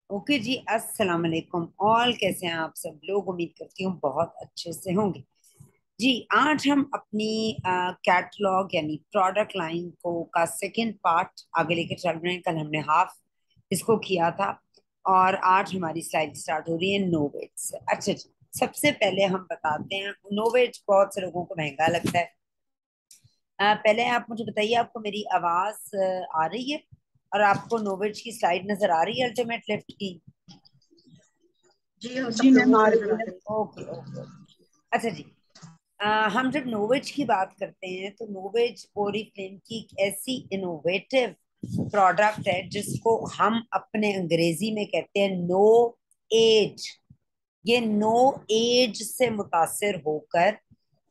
Okay जी, अस्सलाम वालेकुम। All कैसे हैं आप सब लोग? उम्मीद करती हूँ बहुत अच्छे से होंगे। जी, आज हम अपनी कैटलॉग यानी प्रोडक्ट लाइन को का सेकंड पार्ट आगे लेके चल रहे हैं। कल हमने हाफ इसको किया था और आज हमारी स्लाइड स्टार्ट हो रही है नोवेज से। अच्छा जी, सबसे पहले हम बताते हैं, नोवेज बहुत से लोगों को महंगा लगता है। पहले आप मुझे बताइए, आपको मेरी आवाज आ रही है और आपको नोवेज की स्लाइड नजर आ रही है अल्टीमेट लिफ्ट की? जी, हम जी सबको मैम आ नजर रही आ है। रही है। Okay okay okay. अच्छा जी, हम जब नोवेज की बात करते हैं तो नोवेज ओरिफ्लेम की एक ऐसी इनोवेटिव प्रोडक्ट है जिसको हम अपने अंग्रेजी में कहते हैं नो एज। ये नो एज से मुतासिर होकर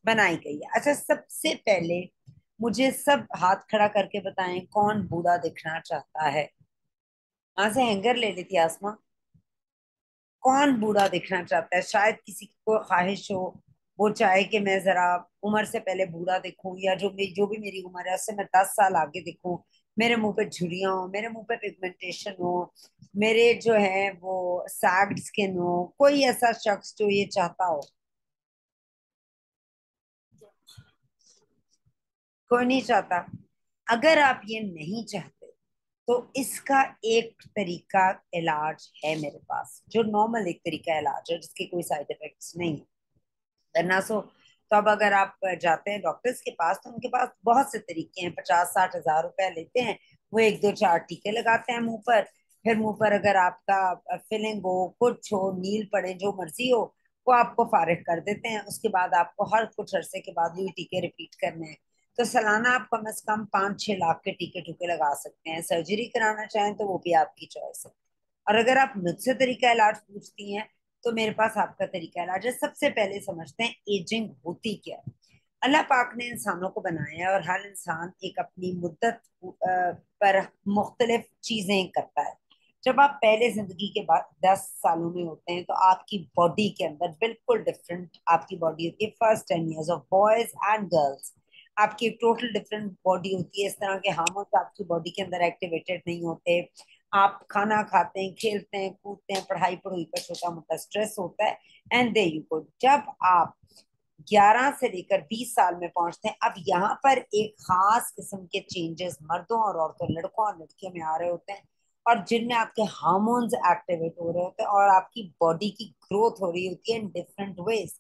बनाई गई है। अच्छा, सबसे पहले मुझे सब हाथ खड़ा करके बताएं, कौन बूढ़ा दिखना चाहता है? वहां से हैंगर ले लेती आसमा। कौन बूढ़ा दिखना चाहता है? शायद किसी को ख्वाहिश हो, वो चाहे कि मैं जरा उम्र से पहले बूढ़ा दिखूं, या जो भी मेरी उम्र है उससे मैं 10 साल आगे दिखूं। मेरे मुंह पे झुर्रियां हो, मेरे मुंह पे पिगमेंटेशन हो, मेरे जो है वो सैग्ड स्किन हो। कोई ऐसा शख्स जो ये चाहता हो? कोई नहीं चाहता। अगर आप ये नहीं चाहते तो इसका एक तरीका इलाज है मेरे पास, जो नॉर्मल एक तरीका इलाज है जिसके कोई साइड इफेक्ट्स नहीं है। वरना सो तो अब अगर आप जाते हैं डॉक्टर्स के पास तो उनके पास बहुत से तरीके हैं, 50-60 हजार रुपया लेते हैं। वो एक दो चार टीके लगाते हैं मुंह पर। फिर मुंह पर अगर आपका फिलिंग हो, कुछ हो, नील पड़े, जो मर्जी हो, वो आपको फारिग कर देते हैं। उसके बाद आपको हर कुछ अरसे के बाद ये टीके रिपीट करने हैं। तो सालाना आप कम से कम 5-6 लाख के टीके टूके लगा सकते हैं। सर्जरी कराना चाहें तो वो भी आपकी चॉइस है। और अगर आप मुझसे तरीका इलाज पूछती हैं तो मेरे पास आपका तरीका इलाज है। सबसे पहले समझते हैं एजिंग होती क्या है। अल्लाह पाक ने इंसानों को बनाया है और हर इंसान एक अपनी मुद्दत पर मुख्तलिफ चीजें करता है। जब आप पहले जिंदगी के बाद 10 सालों में होते हैं तो आपकी बॉडी के अंदर बिल्कुल डिफरेंट आपकी बॉडी होती है। First 10 years of boys and girls आपकी एक टोटल डिफरेंट बॉडी होती है। इस तरह के हार्मोन्स आपकी बॉडी के अंदर एक्टिवेटेड नहीं होते। आप खाना खाते हैं, खेलते हैं, कूदते हैं, पढ़ाई पढ़ाई पर छोटा मोटा स्ट्रेस होता है। एंड दे यू गो, जब आप 11 से लेकर 20 साल में पहुंचते हैं, अब यहाँ पर एक खास किस्म के चेंजेस मर्दों और औरतों, लड़कों और लड़कियों में आ रहे होते हैं, और जिनमें आपके हार्मोन्स एक्टिवेट हो रहे होते हैं और आपकी बॉडी की ग्रोथ हो रही होती है इन डिफरेंट वेज।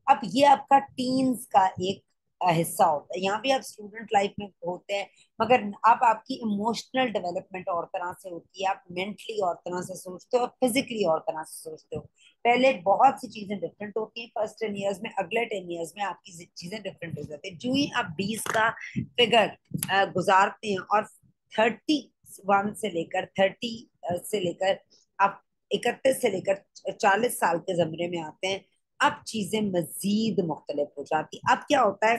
अब ये आपका टीन्स का एक हिस्सा होता है। यहाँ भी आप स्टूडेंट लाइफ में होते हैं, मगर अब आपकी इमोशनल डेवलपमेंट और तरह से होती है। आप मेंटली और तरह से सोचते हो और फिजिकली और तरह से सोचते हो। पहले बहुत सी चीजें डिफरेंट होती हैं फर्स्ट 10 ईयर्स में, अगले 10 ईयर्स में आपकी चीजें डिफरेंट हो जाती है। जो ही आप 20 का फिगर गुजारते हैं और 31 से लेकर 30 से लेकर आप 31 से लेकर 40 साल के जमरे में आते हैं, अब चीजें मजीद मुख्तलिफ हो जाती। अब क्या होता है,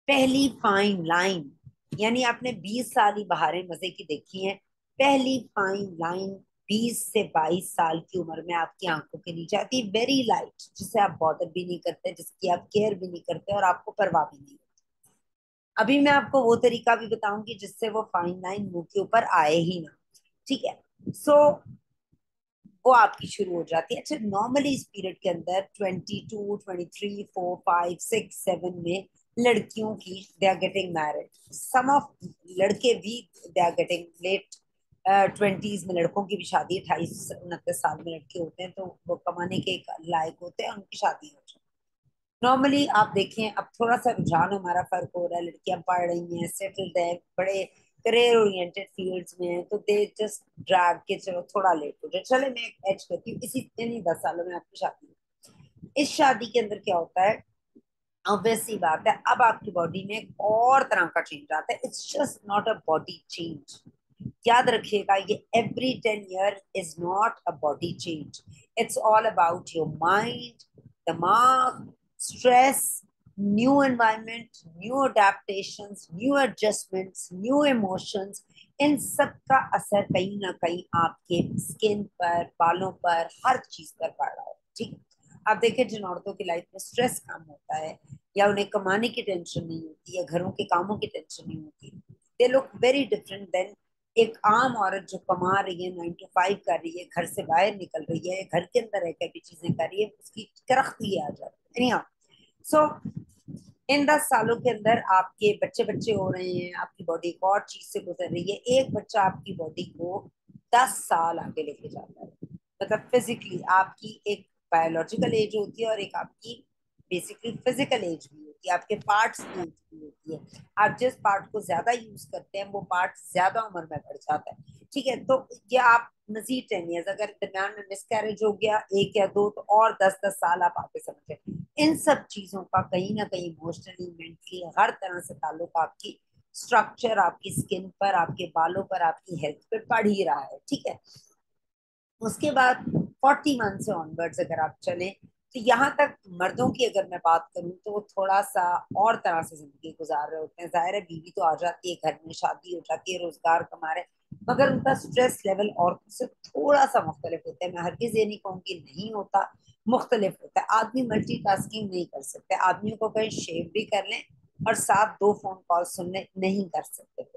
पहली फाइन लाइन, यानी आपने 20 साल ही बहारें मजे की देखी हैं। पहली फाइन लाइन 20 से 22 साल की उम्र में आपकी आंखों के नीचे आती है, वेरी लाइट, जिसे आप बॉदर भी नहीं करते, जिसकी आप केयर भी नहीं करते और आपको परवाह भी नहीं। अभी मैं आपको वो तरीका भी बताऊंगी जिससे वो फाइन लाइन मुंह के ऊपर आए ही ना। ठीक है? सो वो आपकी शुरू हो जाती है। अच्छा, नॉर्मली इस पीरियड के अंदर 22, 23, 4, 5, 6, 7 में लड़कियों की they are getting married. Some of लड़के भी दे आर गेटिंग लेट 20s में। लड़कों की भी शादी 28-29 साल में लड़के होते हैं, तो वो कमाने के लायक होते हैं, उनकी शादी हो जाती है। नॉर्मली आप देखें, अब थोड़ा सा रुझान हमारा फर्क हो रहा है, लड़कियां पढ़ रही हैं, सेटल्ड है, बड़े करियर ओरिएंटेड फील्ड्स में हैं, तो दे जस्ट ड्रैग के चलो थोड़ा लेट हो जाए, चले मैं एज करती हूँ, इसी इन्हीं 10 सालों में आपकी शादी है। इस शादी के अंदर क्या होता है, ऑब्वियस सी बात है, अब आपकी बॉडी में एक और तरह का चेंज आता है। It's just not a body change. याद रखिएगा, ये every 10 year is not a body change. It's all about your mind, दिमाग, stress, new environment, new adaptations, new adjustments, new emotions. इन सब का असर कहीं ना कहीं आपके स्किन पर, बालों पर, हर चीज पर पड़ रहा है। ठीक है? आप देखें, जिन औरतों की लाइफ में स्ट्रेस कम होता है, या उन्हें कमाने की टेंशन नहीं होती, या घरों के कामों की टेंशन नहीं होती, they look very different than एक आम औरत जो कमा रही है, 9 to 5 कर रही है, घर से बाहर निकल रही है, घर के अंदर रह भी चीजें कर रही है, उसकी तरक्की आ जाती है। सो इन 10 सालों के अंदर आपके बच्चे बच्चे हो रहे हैं, आपकी बॉडी एक और चीज से गुजर रही है। एक बच्चा आपकी बॉडी को 10 साल आगे लेके जाता है। मतलब फिजिकली आपकी एक बायोलॉजिकल एज होती है और एक आपकी बेसिकली फिजिकल एज भी होती है, आपके पार्ट्स की एज भी होती है। आप जिस पार्ट को ज्यादा यूज करते हैं वो पार्ट ज्यादा उम्र में बढ़ जाता है। ठीक है, तो ये आप मजीद 10 ईयर्स अगर दरम्यान में मिस कैरेज हो गया एक या दो, तो और 10-10 साल आप आगे समझे। इन सब चीजों का कहीं ना कहीं इमोशनली, मेंटली, हर तरह से ताल्लुक आपकी स्ट्रक्चर, आपकी स्किन पर, आपके बालों पर, आपकी हेल्थ पे पड़ ही रहा है। ठीक है, उसके बाद 40 मंथ से ऑनवर्ड्स अगर आप चले, तो यहाँ तक मर्दों की अगर मैं बात करूं तो वो थोड़ा सा और तरह से जिंदगी गुजार रहे होते हैं। जाहिर है बीवी तो आ जाती है घर में, शादी हो जाती है, रोजगार कमा रहे, मगर उनका स्ट्रेस लेवल औरतों से थोड़ा सा मुख्तलिफ होता है। मैं हरगिज ये नहीं कहूंगी नहीं होता, मुख्तलिफ होता है। आदमी मल्टीटास्किंग नहीं कर सकते, आदमियों को कहीं शेव भी कर लें और साथ 2 फोन कॉल सुनने नहीं कर सकते।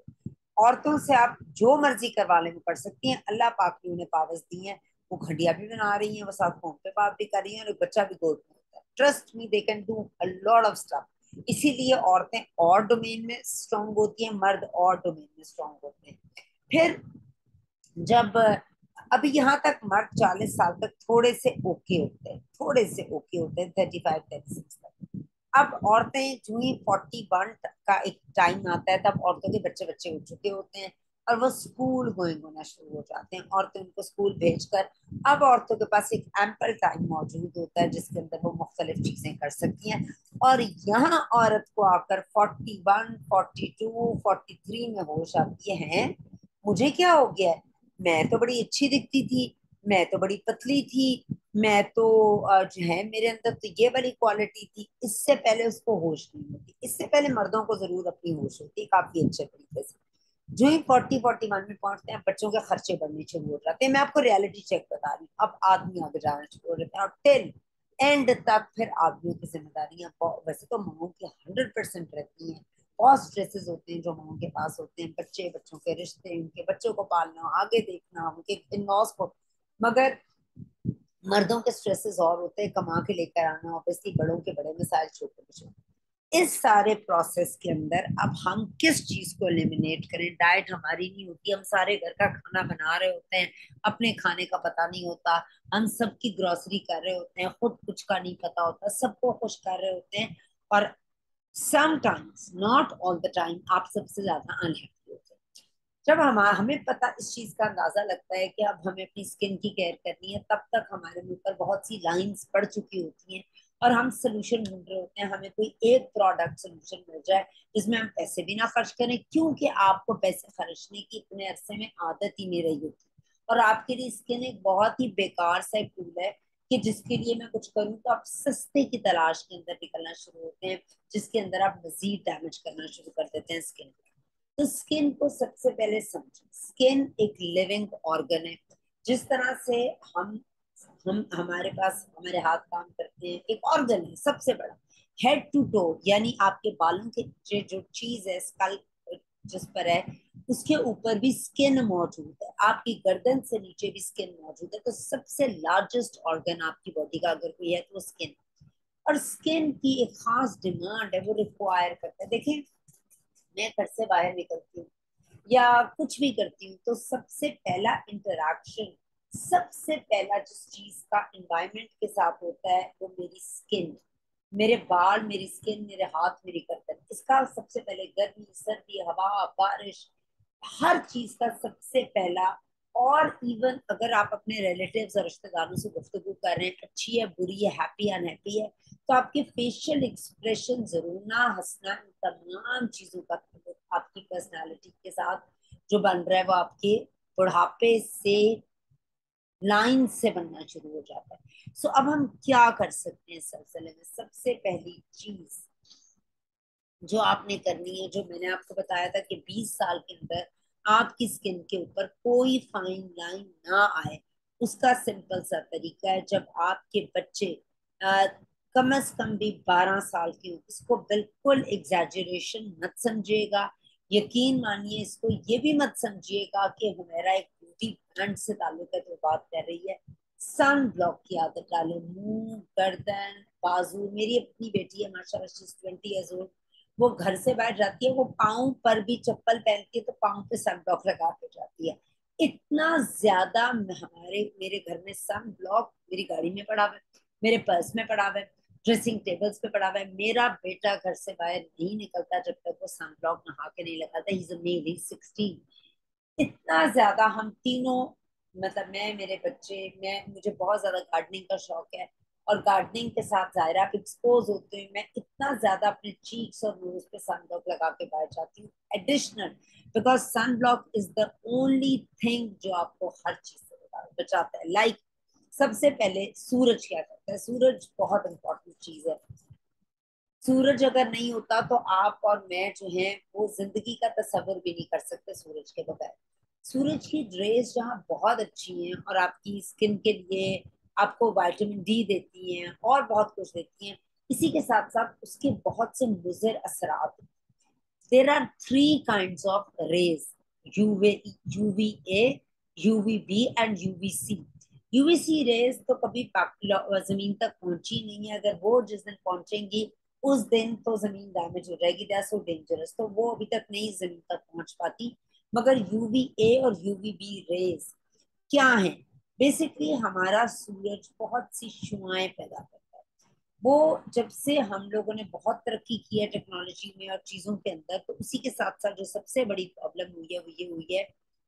औरतों से आप जो मर्जी करवा लें, वो कर सकती हैं। अल्लाह पाक ने उन्हें पावर्स दी हैं, वो घड़िया भी बना रही हैं, वो साथ फोन पे बात भी कर रही हैं, और एक बच्चा भी गोद में होता है। Trust me, they can do a lot of stuff. इसीलिए औरतें और डोमेन में स्ट्रांग होती हैं, मर्द और डोमेन में स्ट्रांग होते हैं। फिर जब अभी यहाँ तक मर्द 40 साल तक थोड़े से ओके होते हैं, थोड़े से ओके होते हैं, 35-36 तक। अब औरतें जो ही 41 का एक टाइम आता है, तब औरतों के बच्चे बच्चे हो चुके होते हैं और वो स्कूल गोइंग होना शुरू हो जाते हैं। औरतें उनको स्कूल भेजकर अब औरतों के पास एक एम्पल टाइम मौजूद होता है जिसके अंदर वो मुख्तलिफ चीजें कर सकती हैं। और यहाँ औरत को आकर 41, 42, 43 में होश आती है, मुझे क्या हो गया है, मैं तो बड़ी अच्छी दिखती थी, मैं तो बड़ी पतली थी, मैं तो जो है मेरे अंदर तो ये वाली क्वालिटी थी। इससे पहले उसको होश नहीं होती। इससे पहले मर्दों को जरूर अपनी होश होती है काफी अच्छे तरीके से। जो ही 40-41 में पहुंचते हैं, बच्चों के खर्चे बढ़ने शुरू हो जाते हैं। मैं आपको रियलिटी चेक बता रही हूँ, अब आदमी आगे जाना शुरू हो जाते हैं और टिल एंड तक फिर आदमियों की जिम्मेदारियां वैसे तो माओ की 100% रहती हैं। बहुत स्ट्रेसेस होते हैं जो माओ के पास होते हैं, बच्चे, बच्चों के रिश्ते, उनके बच्चों को पालना, आगे देखना, उनके इन लॉस को। मगर मर्दों के स्ट्रेसेस और होते हैं, कमा के लेकर आना, ऑब्वियसली बड़ों के बड़े मिसाइल, छोटे के छोटे। इस सारे प्रोसेस के अंदर अब हम किस चीज को एलिमिनेट करें। डाइट हमारी नहीं होती, हम सारे घर का खाना बना रहे होते हैं, अपने खाने का पता नहीं होता, हम सबकी ग्रोसरी कर रहे होते हैं, खुद कुछ का नहीं पता होता, सबको खुश कर रहे होते हैं। और sometimes, not all the time, आप सबसे ज्यादा अनहैप्पी होते हैं। जब हमें पता, इस चीज का अंदाजा लगता है कि अब हमें अपनी स्किन की केयर करनी है, तब तक हमारे मुंह पर बहुत सी लाइंस पड़ चुकी होती हैं और हम सोल्यूशन ढूंढ रहे होते हैं। हमें कोई एक प्रोडक्ट सोल्यूशन मिल जाए जिसमें हम पैसे भी ना खर्च करें, क्योंकि आपको पैसे खर्चने की इतने अरसे में आदत ही नहीं रही होती। और आपके लिए स्किन एक बहुत ही बेकार सा टूल है कि जिसके लिए मैं कुछ करूं तो आप सस्ते की तलाश के अंदर निकलना शुरू होते हैं, जिसके अंदर आप मजीद डैमेज करना शुरू कर देते हैं स्किन। तो स्किन को सबसे पहले समझें, स्किन एक लिविंग ऑर्गन है। जिस तरह से हम हमारे पास हमारे हाथ काम करते हैं, एक ऑर्गन है सबसे बड़ा, हेड टू टो, यानी आपके बालों के जो चीज है, स्कल जिस पर है, उसके ऊपर भी स्किन मौजूद है, आपकी गर्दन से नीचे भी स्किन मौजूद है। तो सबसे लार्जेस्ट ऑर्गन आपकी बॉडी का अगर कोई है तो स्किन। और स्किन की एक खास डिमांड है, वो रिक्वायर करता है। देखिए, मैं घर से बाहर निकलती हूँ या कुछ भी करती हूँ, तो सबसे पहला इंटरेक्शन, सबसे पहला जिस चीज का एनवायरनमेंट के साथ होता है, वो मेरी स्किन, मेरे बाल, मेरी स्किन, मेरे हाथ, मेरी गर्दन। इसका सबसे पहले गर्मी, सर्दी, हवा, बारिश, हर चीज का सबसे पहला। और इवन अगर आप अपने रिलेटिव्स और रिश्तेदारों से गुफ्तगू कर रहे हैं, अच्छी है, बुरी है, हैप्पी है, अनहैप्पी है, तो आपके फेशियल एक्सप्रेशन, जरूर ना हंसना, इन तमाम चीजों का आपकी पर्सनालिटी के साथ जो बन रहा है, वो आपके बुढ़ापे से लाइन से बनना शुरू हो जाता है। सो अब हम क्या कर सकते हैं इस सिलसिले में। सबसे पहली चीज जो आपने करनी है, जो मैंने आपको बताया था कि 20 साल के अंदर आपकी स्किन के ऊपर कोई फाइन लाइन ना आए, उसका सिंपल सा तरीका है, जब आपके बच्चे आ, कम से कम भी 12 साल के हो, इसको बिल्कुल एग्जैजरेशन मत समझिएगा। यकीन मानिए, इसको ये भी मत समझिएगा कि हुमैरा एक ब्यूटी ब्रांड से ताल्लुक है तो बात कर रही है। सन ब्लॉक की आदत डालें, मुंह, गर्दन, बाजू। मेरी अपनी बेटी है माशाल्लाह, शी इज 20 years old। वो घर से बाहर जाती है, वो पाँव पर भी चप्पल पहनती है तो पाँव पे सन ब्लॉक लगा के जाती है। इतना ज्यादा हमारे मेरे घर में सन ब्लॉक मेरी गाड़ी में पड़ा हुआ है, मेरे पर्स में पड़ा हुआ है, ड्रेसिंग टेबल्स पे पड़ा हुआ है। मेरा बेटा घर से बाहर नहीं निकलता जब तक वो सनब्लॉक नहा के नहीं लगाता। He is a male, he is 16। इतना ज्यादा हम तीनों, मतलब मैं, मेरे बच्चे, मैं, मुझे बहुत ज्यादा गार्डनिंग का शौक है। और गार्डनिंग के साथ जाहिर है आप एक्सपोज होते हैं। मैं इतना ज्यादा अपने चीक्स और नोज पे सनब्लॉक लगा के बाहर जाती हूँ additional, because sunblock is the only thing जो आपको हर चीज से बचाता है। लाइक सबसे पहले सूरज क्या करता है, सूरज बहुत इंपॉर्टेंट चीज है। सूरज अगर नहीं होता तो आप और मैं जो है वो जिंदगी का तस्वर भी नहीं कर सकते सूरज के बगैर। सूरज की रेज जहाँ बहुत अच्छी हैं और आपकी स्किन के लिए आपको विटामिन डी देती हैं और बहुत कुछ देती हैं, इसी के साथ साथ उसके बहुत से मुज़र असरात। There are 3 kinds of rays: UVA, UVB and UVC। UVC rays तो कभी जमीन तक पहुंची नहीं है। अगर वो जिस दिन पहुंचेंगी उस दिन तो जमीन डैमेज हो जाएगी, दैट्स सो डेंजरस, तो वो अभी तक नहीं जमीन तक पहुंच पाती। मगर यूवीए और यूवीबी रेज क्या है? बेसिकली हमारा सूरज बहुत सी शुआएं पैदा करता है। वो जब से हम लोगों ने बहुत तरक्की की है टेक्नोलॉजी में और चीजों के अंदर, तो उसी के साथ साथ जो सबसे बड़ी प्रॉब्लम हुई है वो ये हुई है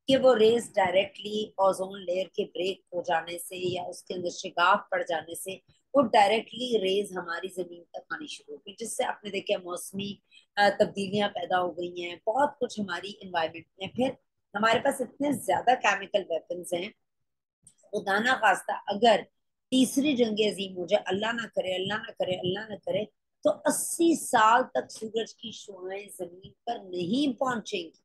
कि वो रेस डायरेक्टली ओजोन लेयर के ब्रेक हो जाने से या उसके अंदर शिगाफ पड़ जाने से वो डायरेक्टली रेज हमारी जमीन तक आनी शुरू हो गई, जिससे आपने देखा मौसमी तब्दीलियां पैदा हो गई हैं, बहुत कुछ हमारी इन्वायरमेंट में। फिर हमारे पास इतने ज्यादा केमिकल वेपन्स हैं, खुदा ना खास्ता अगर तीसरी जंग अजीम हो जाए, अल्लाह ना करे, अल्लाह ना करे, अल्लाह ना करे, तो 80 साल तक सूरज की शुआएं जमीन पर नहीं पहुंचेंगी।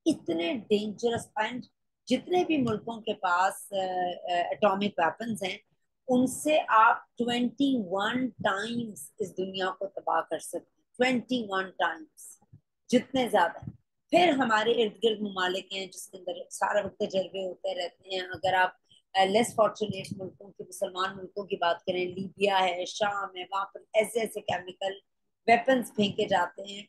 इतने डेंजरस। एंड जितने भी मुल्कों के पास एटॉमिक वेपन्स हैं, उनसे आप 21 टाइम्स इस दुनिया को तबाह कर सकते हैं, 21 टाइम्स, जितने ज्यादा। फिर हमारे इर्द गिर्द ममालिक हैं जिसके अंदर सारा वक्त तजर्बे होते रहते हैं। अगर आप लेस फॉर्चुनेट मुल्कों की, मुसलमान मुल्कों की बात करें, लीबिया है, शाम है, वहां पर ऐसे ऐसे केमिकल वेपन्स फेंके जाते हैं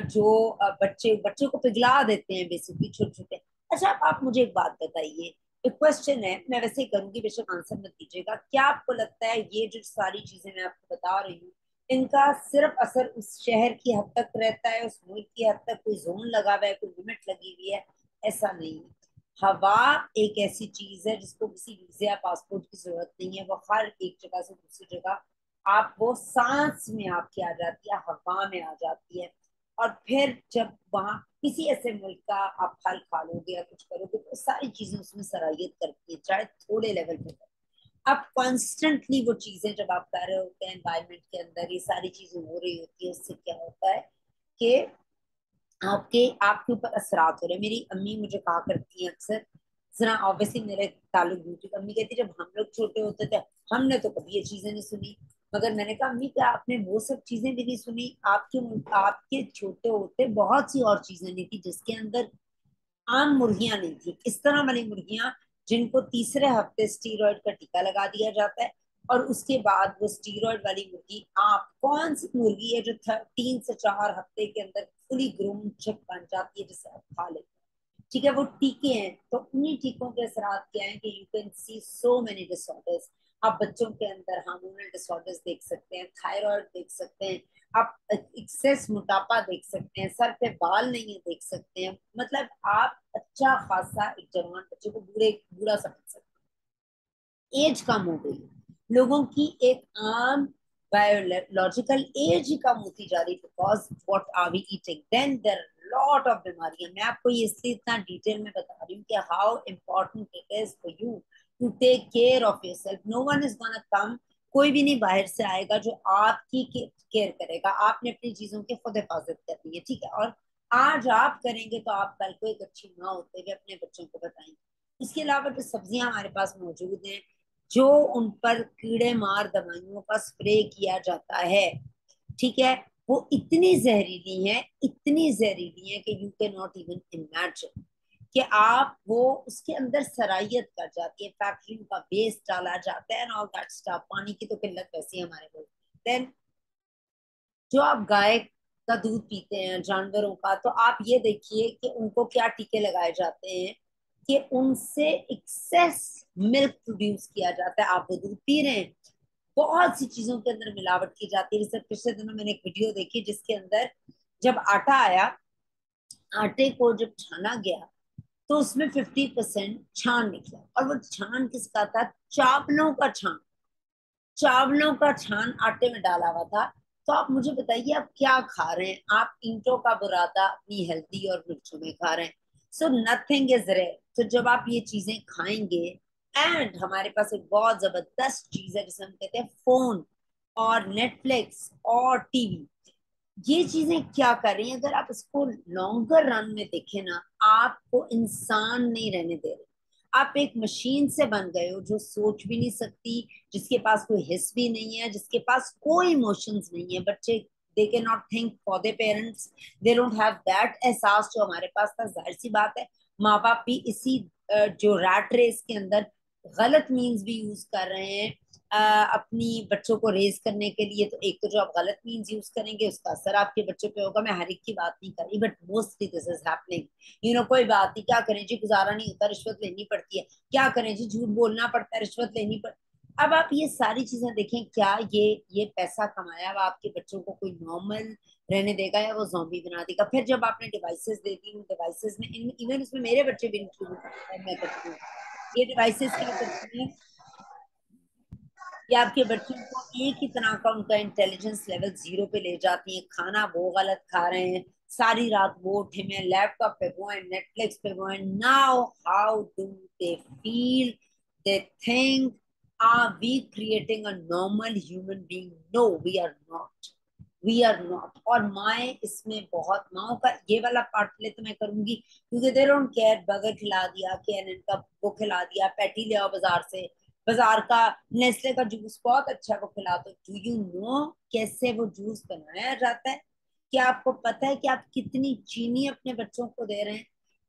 जो बच्चे बच्चे को पिघला देते हैं बेसिकली, छोटे छोटे। अच्छा, आप मुझे एक बात बताइए, एक क्वेश्चन है, मैं वैसे ही करूंगी, बेशक आंसर मत दीजिएगा। क्या आपको लगता है ये जो सारी चीजें मैं आपको बता रही हूँ, इनका सिर्फ असर उस शहर की हद तक रहता है, उस मुल्क की हद तक? कोई जोन लगा हुआ है, कोई लिमिट लगी हुई है? ऐसा नहीं है। हवा एक ऐसी चीज है जिसको किसी वीजा या पासपोर्ट की जरूरत नहीं है। वो हर एक जगह से दूसरी जगह आप, वो सांस में आपकी आ जाती है, हवा में आ जाती है। और फिर जब वहां किसी ऐसे मुल्क का आप फल खा लोगे या कुछ करोगे तो सारी चीजें उसमें सराहियत करती है, चाहे थोड़े लेवल पे करो। अब कॉन्स्टेंटली वो चीजें जब आप कर रहे होते हैं एनवायरमेंट के अंदर, ये सारी चीजें हो रही होती है, उससे क्या होता है कि आपके ऊपर असरात हो रहे हैं। मेरी अम्मी मुझे कहा करती हैं अक्सर, जरा ऑब्वियसली मेरे ताल्लुक ब्यूटी, अम्मी कहती जब हम लोग छोटे होते थे हमने तो कभी ये चीजें नहीं सुनी। मगर मैंने कहा अम्मी क्या आपने वो सब चीजें भी नहीं सुनी? आपके छोटे होते बहुत सी और चीजें नहीं थी जिसके अंदर आम मुर्गियां नहीं थी, इस तरह वाली मुर्गियां जिनको तीसरे हफ्ते स्टीरॉयड का टीका लगा दिया जाता है। और उसके बाद वो स्टीरॉयड वाली मुर्गी, आप कौन सी मुर्गी है जो 3 से 4 हफ्ते के अंदर फुली ग्रूम चिक बन जाती है जिसे आप खा लेते हैं? ठीक है, वो टीके हैं। तो उन्हीं टीकों के असरात क्या है कि you can see so many disorders. आप बच्चों के अंदर हार्मोनल डिसऑर्डर्स देख सकते हैं, थायराइड देख सकते हैं, आप एक्सेस मोटापा देख सकते हैं, सर पे बाल नहीं है देख सकते हैं। मतलब आप अच्छा खासा एक जवान बच्चे को बुरे बुरा समझ सकते हैं। एज कम हो गई, लोगों की एक आम बायोलॉजिकल एज ही कम होती जा रही, because what are we eating. Then there lot of बीमारियां। मैं आपको ये इसलिए इतना डिटेल में बता रही हूँ कि how important it is for you to take care of yourself. No one is gonna come, कोई भी नहीं बाहर से आएगा जो आपकी केयर करेगा। आपने अपनी चीजों की खुद हिफाजत करनी है, ठीक है? और आज आप करेंगे तो आप कल को एक अच्छी माँ होते हुए अपने बच्चों को बताएंगे। इसके अलावा जो सब्जियां हमारे पास मौजूद हैं, जो उन पर कीड़े मार दवाइयों का स्प्रे किया जाता है, ठीक है, वो इतनी जहरीली है, इतनी जहरीली है कि you can not even imagine कि आप वो उसके अंदर सराहियत कर जाती है, फैक्ट्रियों का वेस्ट डाला जाता है एंड ऑल दैट स्टफ। पानी की तो किल्लत वैसी है हमारे मुल्क में। देन जो आप गाय का दूध पीते हैं जानवरों का, तो आप ये देखिए कि उनको क्या टीके लगाए जाते हैं कि उनसे एक्सेस मिल्क प्रोड्यूस किया जाता है। आप वो दूध पी रहे हैं, बहुत सी चीजों के अंदर मिलावट की जाती है। जैसे पिछले दिनों मैंने एक वीडियो देखी जिसके अंदर जब आटा आया, आटे को जब छाना गया तो उसमें 50% छान निकला, और वो छान किसका था? चावलों का छान। चावलों का छान आटे में डाला हुआ था। तो आप मुझे बताइए आप क्या खा रहे हैं? आप ईंटों का बुरादा अपनी हेल्दी और मिर्चों में खा रहे हैं। So nothing is rare. तो जब आप ये चीजें खाएंगे, एंड हमारे पास एक बहुत जबरदस्त चीज है जिसे हम कहते हैं फोन और नेटफ्लिक्स और टीवी, ये चीजें क्या कर रही हैं? अगर आप इसको लॉन्गर रन में देखें ना, आपको इंसान नहीं रहने दे रहे। आप एक मशीन से बन गए हो जो सोच भी नहीं सकती, जिसके पास कोई हिस्स भी नहीं है, जिसके पास कोई इमोशंस नहीं है। बच्चे they can not think for their parents, they don't have that एहसास जो हमारे पास था। जाहिर सी बात है, माँ बाप भी इसी जो रैट रेस के अंदर गलत मीन्स भी यूज कर रहे हैं अपनी बच्चों को रेज करने के लिए। तो एक तो जो आप गलत मीन्स यूज करेंगे उसका असर आपके बच्चों पे होगा। मैं हर एक की बात नहीं कर रही, but mostly this is happening. कोई बात नहीं, क्या करें जी, गुजारा नहीं होता, रिश्वत लेनी पड़ती है। क्या करें जी, झूठ बोलना पड़ता है, रिश्वत लेनी पड़ती। अब आप ये सारी चीजें देखें, क्या ये पैसा कमाया हुआ आपके बच्चों को कोई नॉर्मल रहने देगा या वो जॉम्बी बना देगा? फिर जब आपने डिवाइसेस दे दी, उन डिवाइसेस में इवन उसमें मेरे बच्चे भी इंक्लूड मैं करती हूँ। ये डिवाइसेस क्या करती हैं कि आपके बच्चों को एक ही तरह का उनका इंटेलिजेंस लेवल जीरो पे ले जाती है। खाना वो गलत खा रहे हैं, सारी रात वो उठे में लैपटॉप पे वो है, नेटफ्लिक्स पे वो है। Now how do they feel? They think, are we creating a normal human being? No, we are not, we are not. और माए इसमें बहुत, माओ का ये वाला पार्ट प्ले तो मैं करूंगी क्योंकि दे डोंट केयर। बर्गर खिला दिया, केएनएन का वो खिला दिया, पैटी ले आओ बाजार से, बाजार का नेस्ले का जूस बहुत अच्छा है वो खिला दो। डू यू नो कैसे वो जूस बनाया जाता है? क्या आपको पता है कि आप कितनी चीनी अपने बच्चों को दे रहे हैं?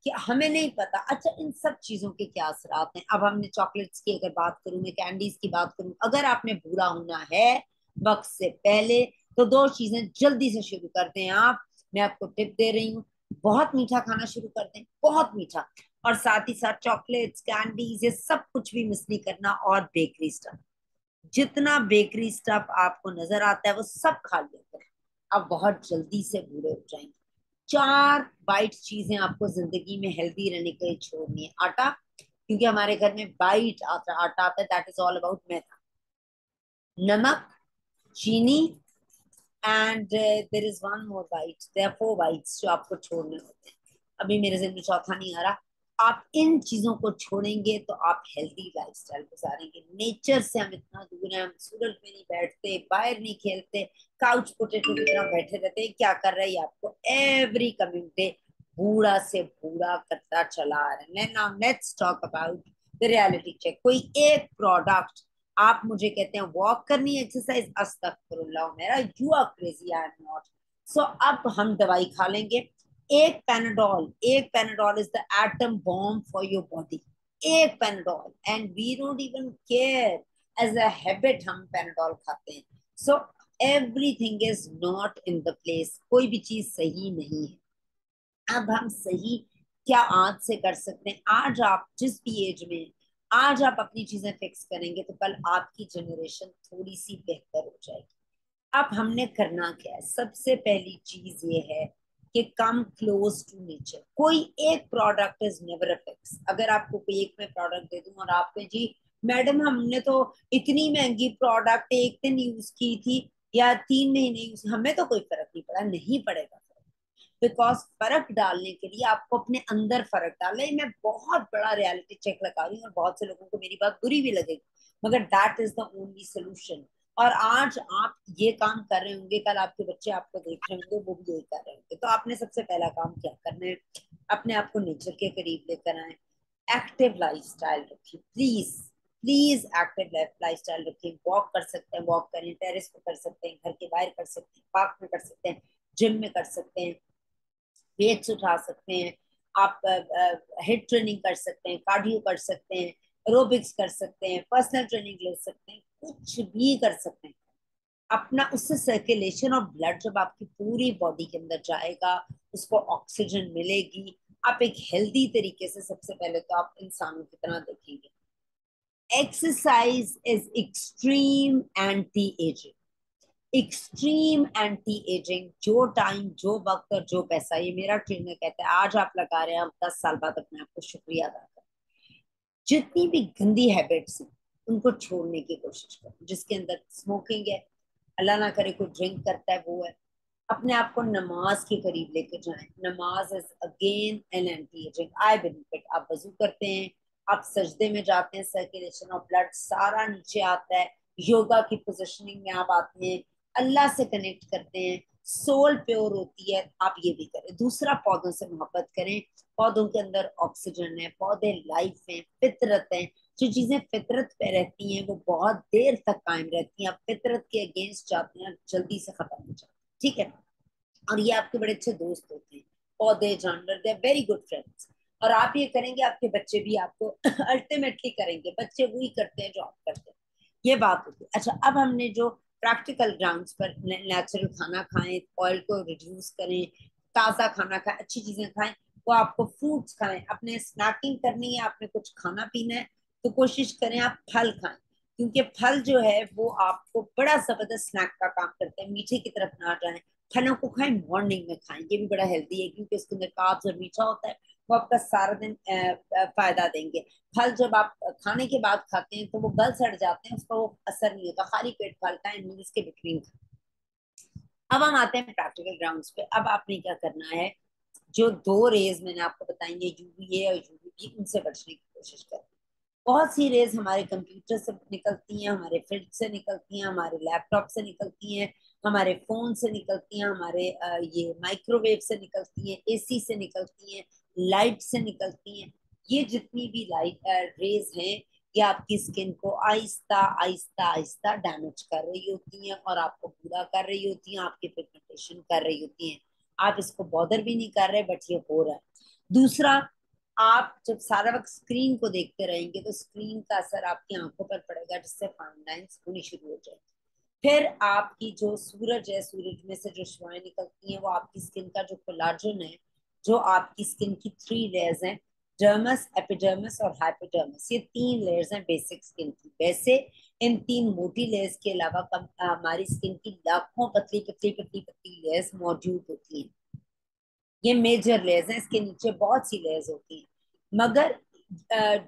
कि हमें नहीं पता। अच्छा, इन सब चीजों के क्या असरात हैं? अब हमने चॉकलेट्स की अगर बात करूं, मैं कैंडीज की बात करूं, अगर आपने बूढ़ा होना है वक्त से पहले तो दो चीजें जल्दी से शुरू कर दें आप। मैं आपको टिप दे रही हूँ, बहुत मीठा खाना शुरू कर दें, बहुत मीठा। और साथ ही साथ चॉकलेट्स, कैंडीज, ये सब कुछ भी मिस नहीं करना। और बेकरी स्टफ, जितना बेकरी स्टफ आपको नजर आता है वो सब खा लिया करें। आप बहुत जल्दी से बूढ़े हो जाएंगे। 4 बाइट चीजें आपको जिंदगी में हेल्दी रहने के लिए छोड़नी है। आटा, क्योंकि हमारे घर में बाइट आटा आता है, that is all about maida. नमक, चीनी, and there is one more bite, there are 4 bites जो आपको छोड़ने होते हैं। अभी मेरे जहन में चौथा नहीं आ रहा। आप इन चीजों को छोड़ेंगे तो आप हेल्दी लाइफस्टाइल गुजारेंगे। नेचर से हम इतना दूर हैं, हम सूरज में नहीं बैठते, बाहर नहीं खेलते, काउच पोटेटो की तरह बैठे रहते हैं। क्या कर रहे हैं आपको एवरी कमिंग डे बूढ़ा से बूढ़ा करता चला आ रहा है। Now let's talk about the reality check. कोई एक प्रोडक्ट आप मुझे कहते हैं वॉक करनी एक्सरसाइज, अस्तगफिरुल्लाह मेरा, you are crazy, I am not. So अब हम दवाई खा लेंगे। एक Panadol is the atom bomb for your body. एक Panadol, and we don't even care, as a habit हम पैनाडोल खाते हैं। So everything is not in the place, कोई भी चीज सही नहीं है। अब हम सही क्या आज से कर सकते हैं? आज आप जिस भी एज में हैं, आज आप अपनी चीजें फिक्स करेंगे तो कल आपकी जनरेशन थोड़ी सी बेहतर हो जाएगी। अब हमने करना क्या है? सबसे पहली चीज ये है कि कम क्लोज टू नेचर। कोई एक product is never a fix. अगर आपको कोई एक मैं प्रोडक्ट दे दूं और आपने जी मैडम हमने तो इतनी महंगी प्रोडक्ट एक दिन यूज की थी या 3 महीने यूज, हमें तो कोई फर्क नहीं पड़ा, नहीं पड़ेगा। बिकॉज फर्क डालने के लिए आपको अपने अंदर फर्क डालना है। मैं बहुत बड़ा रियलिटी चेक लगा रही हूँ और बहुत से लोगों को मेरी बात बुरी भी लगेगी, मगर that is the only solution. और आज आप ये काम कर रहे होंगे, कल आपके बच्चे आपको देख रहे होंगे, वो भी यही कर रहे होंगे। तो आपने सबसे पहला काम क्या करना है? अपने आप को नेचर के करीब लेकर आए, एक्टिव लाइफस्टाइल रखिए please. Please active life style रखें, वॉक कर सकते हैं वॉक करें, टेरेस पे कर सकते हैं, घर के बाहर कर सकते हैं, पार्क में कर सकते हैं, जिम में कर सकते हैं, वेट्स उठा सकते हैं, आप हेड ट्रेनिंग कर सकते हैं, कार्डियो कर सकते हैं, एरोबिक्स कर सकते हैं, पर्सनल ट्रेनिंग ले सकते हैं, कुछ भी कर सकते हैं अपना। उससे सर्कुलेशन और ब्लड जब आपकी पूरी बॉडी के अंदर जाएगा, उसको ऑक्सीजन मिलेगी, आप एक हेल्दी तरीके से, सबसे पहले तो आप इंसानों की तरह देखेंगे। Exercise is extreme anti ageing, extreme anti ageing. जो टाइम, जो वक्त और जो पैसा, ये मेरा ट्रेनर कहता है, आज आप लगा रहे हैं, हम 10 साल बाद अपने आप को शुक्रिया अदा करें। जितनी भी गंदी हैबिट्स हैं उनको छोड़ने की कोशिश करें। जिसके अंदर स्मोकिंग है, अल्लाह ना करे कोई ड्रिंक करता है, वो है, अपने आप को नमाज के करीब लेके जाएं। नमाज is again an anti ageing, I believe it. आप वजू करते हैं, आप सजदे में जाते हैं, सर्कुलेशन ऑफ ब्लड सारा नीचे आता है, योगा की पोजिशनिंग में आप आते हैं, अल्लाह से कनेक्ट करते हैं, सोल प्योर होती है। आप ये भी करें। दूसरा, पौधों से मोहब्बत करें। पौधों के अंदर ऑक्सीजन है, पौधे लाइफ है, फितरत है। जो चीजें फितरत पे रहती हैं वो बहुत देर तक कायम रहती हैं। आप फितरत के अगेंस्ट जाते हैं, जल्दी से खत्म हो जाते हैं, ठीक है। और ये आपके बड़े अच्छे दोस्त होते हैं, पौधे जानवर, they are very good friends. और आप ये करेंगे, आपके बच्चे भी आपको अल्टीमेटली करेंगे। बच्चे वही करते हैं जो आप करते हैं, ये बात होती है। अच्छा, अब हमने जो प्रैक्टिकल ग्राउंड्स पर नेचुरल खाना खाएं, ऑयल को रिड्यूस करें, ताज़ा खाना खाएं, अच्छी चीजें खाएं, वो आपको फ्रूट्स खाएं। अपने स्नैकिंग करनी है, आपने कुछ खाना पीना है, तो कोशिश करें आप फल खाएं, क्योंकि फल जो है वो आपको बड़ा जबरदस्त स्नैक का काम करते हैं। मीठे की तरफ ना जाएं, फलों को खाएं, मॉर्निंग में खाएं, ये भी बड़ा हेल्दी है, क्योंकि उसके अंदर कार्ब्स और मीठा होता है, वो आपका सारा दिन फायदा देंगे। फल जब आप खाने के बाद खाते हैं तो वो गल सड़ जाते हैं, उसका वो असर नहीं होता। खाली पेट फल खाएं, मील्स के बिटवीन खाएं। अब हम आते हैं प्रैक्टिकल ग्राउंड्स पे। अब आपने क्या करना है, जो दो रेज मैंने आपको बताएंगे, यूवीए और यूवीबी, उनसे बचने की कोशिश करें। बहुत सी रेज हमारे कंप्यूटर से निकलती हैं, हमारे फ्रिज से निकलती हैं, हमारे लैपटॉप से निकलती हैं, हमारे फोन से निकलती हैं, हमारे ये माइक्रोवेव से निकलती हैं, एसी से निकलती हैं, लाइट से निकलती हैं। ये जितनी भी लाइट रेज हैं, ये आपकी स्किन को आहिस्ता आहिस्ता आहिस्ता डैमेज कर रही होती हैं और आपको बुरा कर रही होती हैं, आपकी पिगमेंटेशन कर रही होती हैं। आप इसको बॉदर भी नहीं कर रहे, बट ये हो रहा है। दूसरा, आप जब सारा वक्त स्क्रीन को देखते रहेंगे तो स्क्रीन का असर आपकी आंखों पर पड़ेगा, जिससे फाइन लाइंस होनी शुरू हो जाएगी। फिर आपकी जो सूरज है, सूरज में से जो शुआएं निकलती हैं, वो आपकी स्किन का जो कोलाजन है, जो आपकी स्किन की 3 लेयर्स हैं, डर्मस, एपिडर्मिस और हाइपोडर्मिस, ये 3 लेयर्स हैं बेसिक स्किन की। वैसे इन 3 मोटी लेयर्स के अलावा हमारी स्किन की लाखों पतली पतली पतली पतली लेयर्स मौजूद होती हैं। ये मेजर लेयर्स हैं, इसके नीचे बहुत सी लेयर्स होती हैं। मगर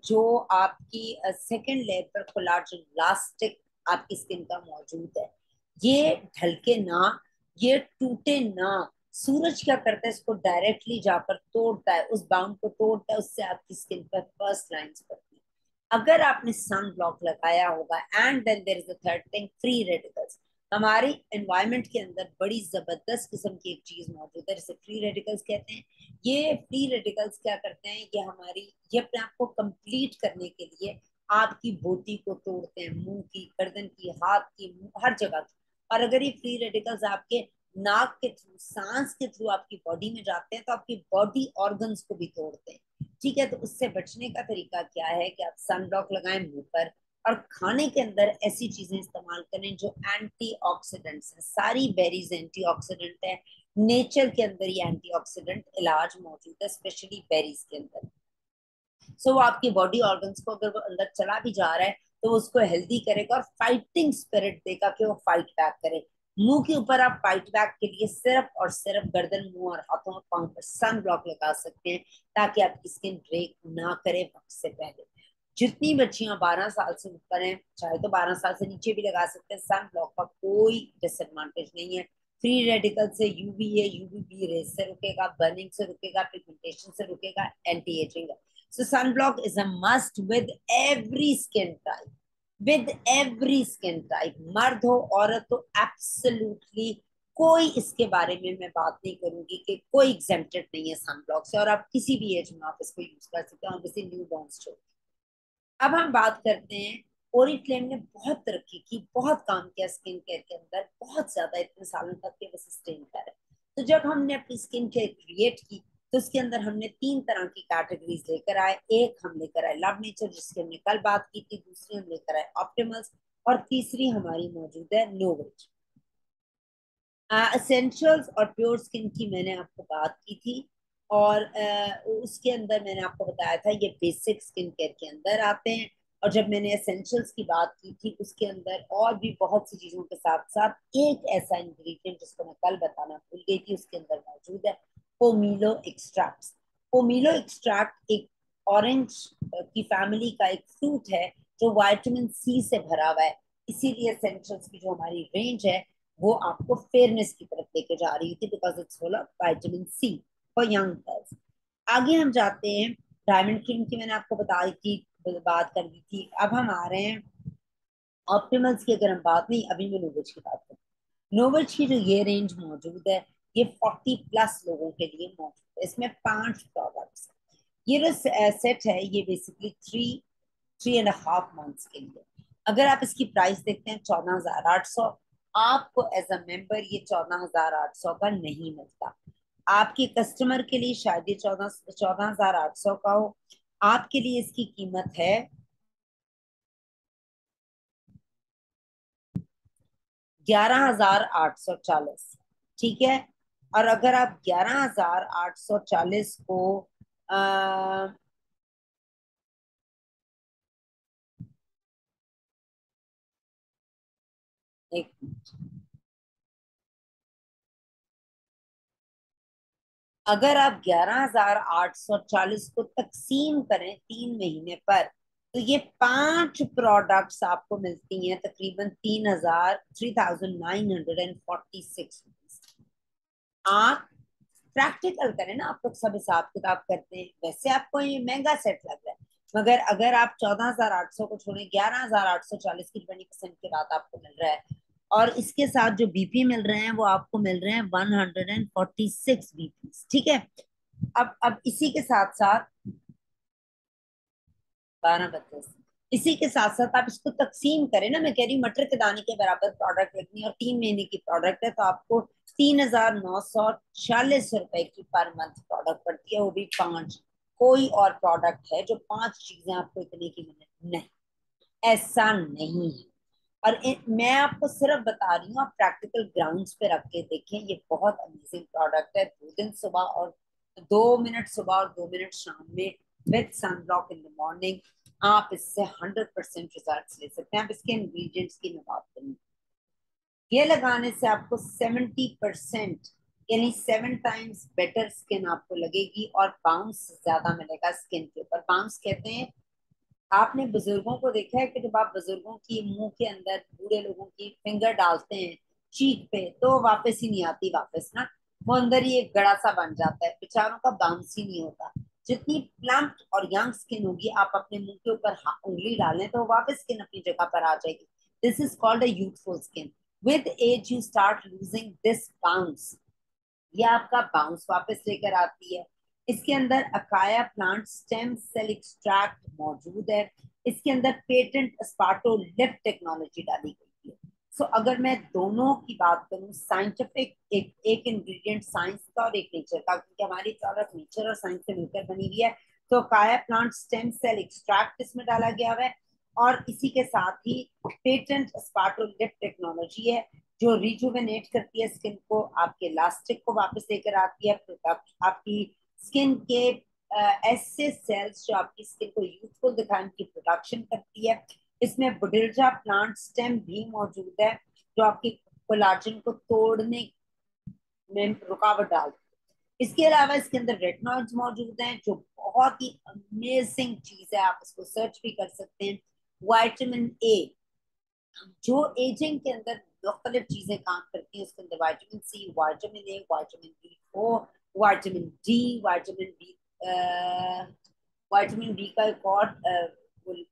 जो आपकी सेकंड लेयर पर कोलाजन इलास्टिक आपकी स्किन का मौजूद है, ये ढलके ना, ये टूटे ना। सूरज क्या करता है, इसको डायरेक्टली जाकर तोड़ता है, उस बाउंड को तोड़ता है, उससे आपकी स्किन पर फर्स्ट लाइंस पड़ती है। अगर आपने सन ब्लॉक लगाया होगा, and then there is the third thing, free radicals. हमारी एनवायरनमेंट के अंदर बड़ी जबरदस्त किस्म की एक चीज मौजूद है, जिसे फ्री रेडिकल्स कहते हैं। ये फ्री रेडिकल्स क्या करते हैं, ये अपने आप को कंप्लीट करने के लिए आपकी बोटी को तोड़ते हैं, मुंह की, गर्दन की, हाथ की, हर जगह की। और अगर ये फ्री रेडिकल्स आपके नाक के थ्रू, सांस के थ्रू आपकी बॉडी में जाते हैं, तो आपकी बॉडी ऑर्गन्स को भी तोड़ते हैं, ठीक है। तो उससे बचने का तरीका क्या है कि आप सन ब्लॉक लगाएं मुंह पर, और खाने के अंदर ऐसी चीजें इस्तेमाल करें जो एंटीऑक्सीडेंट्स हैं। सारी बेरीज एंटीऑक्सीडेंट है, नेचर के अंदर ये एंटीऑक्सीडेंट इलाज मौजूद है, स्पेशली बेरीज के अंदर। सो वो आपकी बॉडी ऑर्गन्स को, अगर वो अंदर चला भी जा रहा है, तो वो उसको हेल्दी करेगा और फाइटिंग स्पिरिट देगा कि वो फाइट बैक करे। मुंह के ऊपर आप फाइट बैक के लिए सिर्फ और सिर्फ गर्दन, मुंह और हाथों और पांव पर सन ब्लॉक लगा सकते हैं, ताकि आपकी स्किन ब्रेक ना करे वक्त से पहले। जितनी बच्चियां 12 साल से ऊपर हैं, चाहे तो 12 साल से नीचे भी लगा सकते हैं, सन ब्लॉक का कोई डिसएडवांटेज नहीं है। फ्री रेडिकल से, यूवीए यूवीबी रेज से रुकेगा, बर्निंग से रुकेगा, पिगमेंटेशन से रुकेगा, anti ageing. So sunblock is a must with every skin type. With every skin type, मर्द हो औरत हो, एब्सोल्युटली कोई इसके बारे में मैं बात नहीं करूंगी कि कोई एग्जेम्प्टेड नहीं है सनब्लॉक से, और आप किसी भी एज में आप इसको यूज कर सकते हो, न्यू बॉर्न अब हम बात करते हैं, ओरिफ्लेम ने बहुत तरक्की की, बहुत काम किया स्किन केयर के अंदर, बहुत ज्यादा, इतने सालों तक के बस स्टेन केयर है। तो जब हमने अपनी स्किन केयर क्रिएट की, तो उसके अंदर हमने तीन तरह की कैटेगरीज लेकर आए। एक हम लेकर आए लव नेचर, जिसकी हमने कल बात की थी, दूसरी हम लेकर आए ऑप्टिमल्स, और तीसरी हमारी मौजूद है नोवेज। एसेंशियल्स और प्योर स्किन की मैंने आपको बात की थी, और उसके अंदर मैंने आपको बताया था ये बेसिक स्किन केयर के अंदर आते हैं। और जब मैंने एसेंशियल्स की बात की थी, उसके अंदर और भी बहुत सी चीजों के साथ साथ एक ऐसा इंग्रेडिएंट जिसको मैं कल बताना भूल गई थी, उसके अंदर मौजूद है पोमीलो एक्सट्रैक्ट। पोमीलो एक्सट्रैक्ट एक ऑरेंज की फैमिली का एक फ्रूट है, जो विटामिन सी से भरा हुआ है। इसीलिए एसेंशियल्स की जो हमारी रेंज है, वो आपको फेयरनेस की तरफ लेके जा रही थी, because it's full of vitamin C for young girls. आगे हम जाते हैं, डायमंड क्रीम की मैंने आपको बताई थी, बात कर दी थी। अब हम आ रहे हैं ऑप्टिमल्स की, अगर हम बात नहीं, अभी मैं नोवेज की बात करूँ। नोवेज की जो ये रेंज मौजूद है, ये 40+ लोगों के लिए मौजूद है। इसमें 5 प्रोडक्ट्स। ये जो सेट है, ये बेसिकली 3.5 मंथ्स के लिए। अगर आप इसकी प्राइस देखते हैं 14,800, आपको एज अ मेंबर ये 14,800 का नहीं मिलता। आपके कस्टमर के लिए शायद ये 14,800 का हो, आपके लिए इसकी कीमत है 11,840। ठीक है। और अगर आप 11,840 को आ, एक अगर आप 11,840 को तकसीम करें 3 महीने पर, तो ये 5 प्रोडक्ट्स आपको मिलती हैं तकरीबन 3,946। आप प्रैक्टिकल करें ना, आप लोग सब हिसाब किताब करते हैं, वैसे आपको ये महंगा सेट लग रहा है, मगर अगर आप 14,800 को छोड़ें, 11,840 की 20% के बाद आपको मिल रहा है। और इसके साथ जो बीपी मिल रहे हैं, वो आपको मिल रहे हैं 146 बीपी। ठीक है। अब इसी के साथ साथ 12 32, इसी के साथ साथ आप इसको तकसीम करें ना, मैं कह रही हूँ मटर के दाने के बराबर प्रोडक्ट लगनी है, और 3 महीने की प्रोडक्ट है, तो आपको 3,940 रुपए की पर मंथ प्रोडक्ट पड़ती है, वो भी 5। कोई और प्रोडक्ट है जो 5 चीजें आपको इतने की मिले? नहीं, ऐसा नहीं है। और मैं आपको सिर्फ बता रही हूँ, आप प्रैक्टिकल ग्राउंड्स पे रख के देखें, ये बहुत अमेजिंग प्रोडक्ट है। 2 दिन सुबह और 2 मिनट सुबह और 2 मिनट शाम में, with sunblock in the morning, आप इससे 100% रिजल्ट ले सकते हैं। आप इसके इंग्रेडिएंट्स की मैं बात करूँ, ये लगाने से आपको 70%, यानी 7 टाइम्स बेटर स्किन आपको लगेगी, और बाउंस ज्यादा मिलेगा स्किन के ऊपर। बाउंस कहते हैं, आपने बुजुर्गों को देखा है कि जब आप बुजुर्गों की मुंह के अंदर, बूढ़े लोगों की फिंगर डालते हैं चीक पे, तो वापस ही नहीं आती वापस ना, वो अंदर ही एक गड़ा सा बन जाता है, बेचारों का बाउंस ही नहीं होता। जितनी प्लम्प और यंग स्किन होगी, आप अपने मुंह के ऊपर उंगली डालें तो वापस स्किन अपनी जगह पर आ जाएगी। This is called a youthful skin. With age you start losing this bounce, ये आपका बाउंस वापस लेकर आती है। इसके अंदर अकाया प्लांट स्टेम सेल एक्सट्रैक्ट मौजूद है। इसके अंदर पेटेंट स्पार्टो लिफ्ट टेक्नोलॉजी डाली गई है। सो अगर मैं दोनों की बात करूं, साइंटिफिक, एक इंग्रेडिएंट साइंस का और एक नेचर का, क्योंकि हमारी प्रोडक्ट नेचर और साइंस से मिलकर बनी हुई है, तो काया प्लांट स्टेम सेल एक्सट्रैक्ट इसमें डाला गया हुआ है। और इसी के साथ ही पेटेंट स्पार्टो लिफ्ट टेक्नोलॉजी है, जो रिजुवेनेट करती है स्किन को, आपके इलास्टिक को वापस लेकर आती है, प्रोडक्ट आपकी स्किन के ऐसे सेल्स जो आपकी स्किन को यूथफुल दिखाने की प्रोडक्शन करती है। इसमें बुडिलजा प्लांट स्टेम भी मौजूद है, जो आपकी कोलाजन को तोड़ने में रुकावट डालती है। इसके अलावा इसके अंदर रेटनॉइड्स मौजूद हैं, जो बहुत ही अमेजिंग चीज है, आप इसको सर्च भी कर सकते हैं। विटामिन ए, जो एजिंग के अंदर मुख्तलिफ चीजें काम करती हैं, उसके अंदर vitamin C, vitamin A, vitamin B4, vitamin D, vitamin D का एक और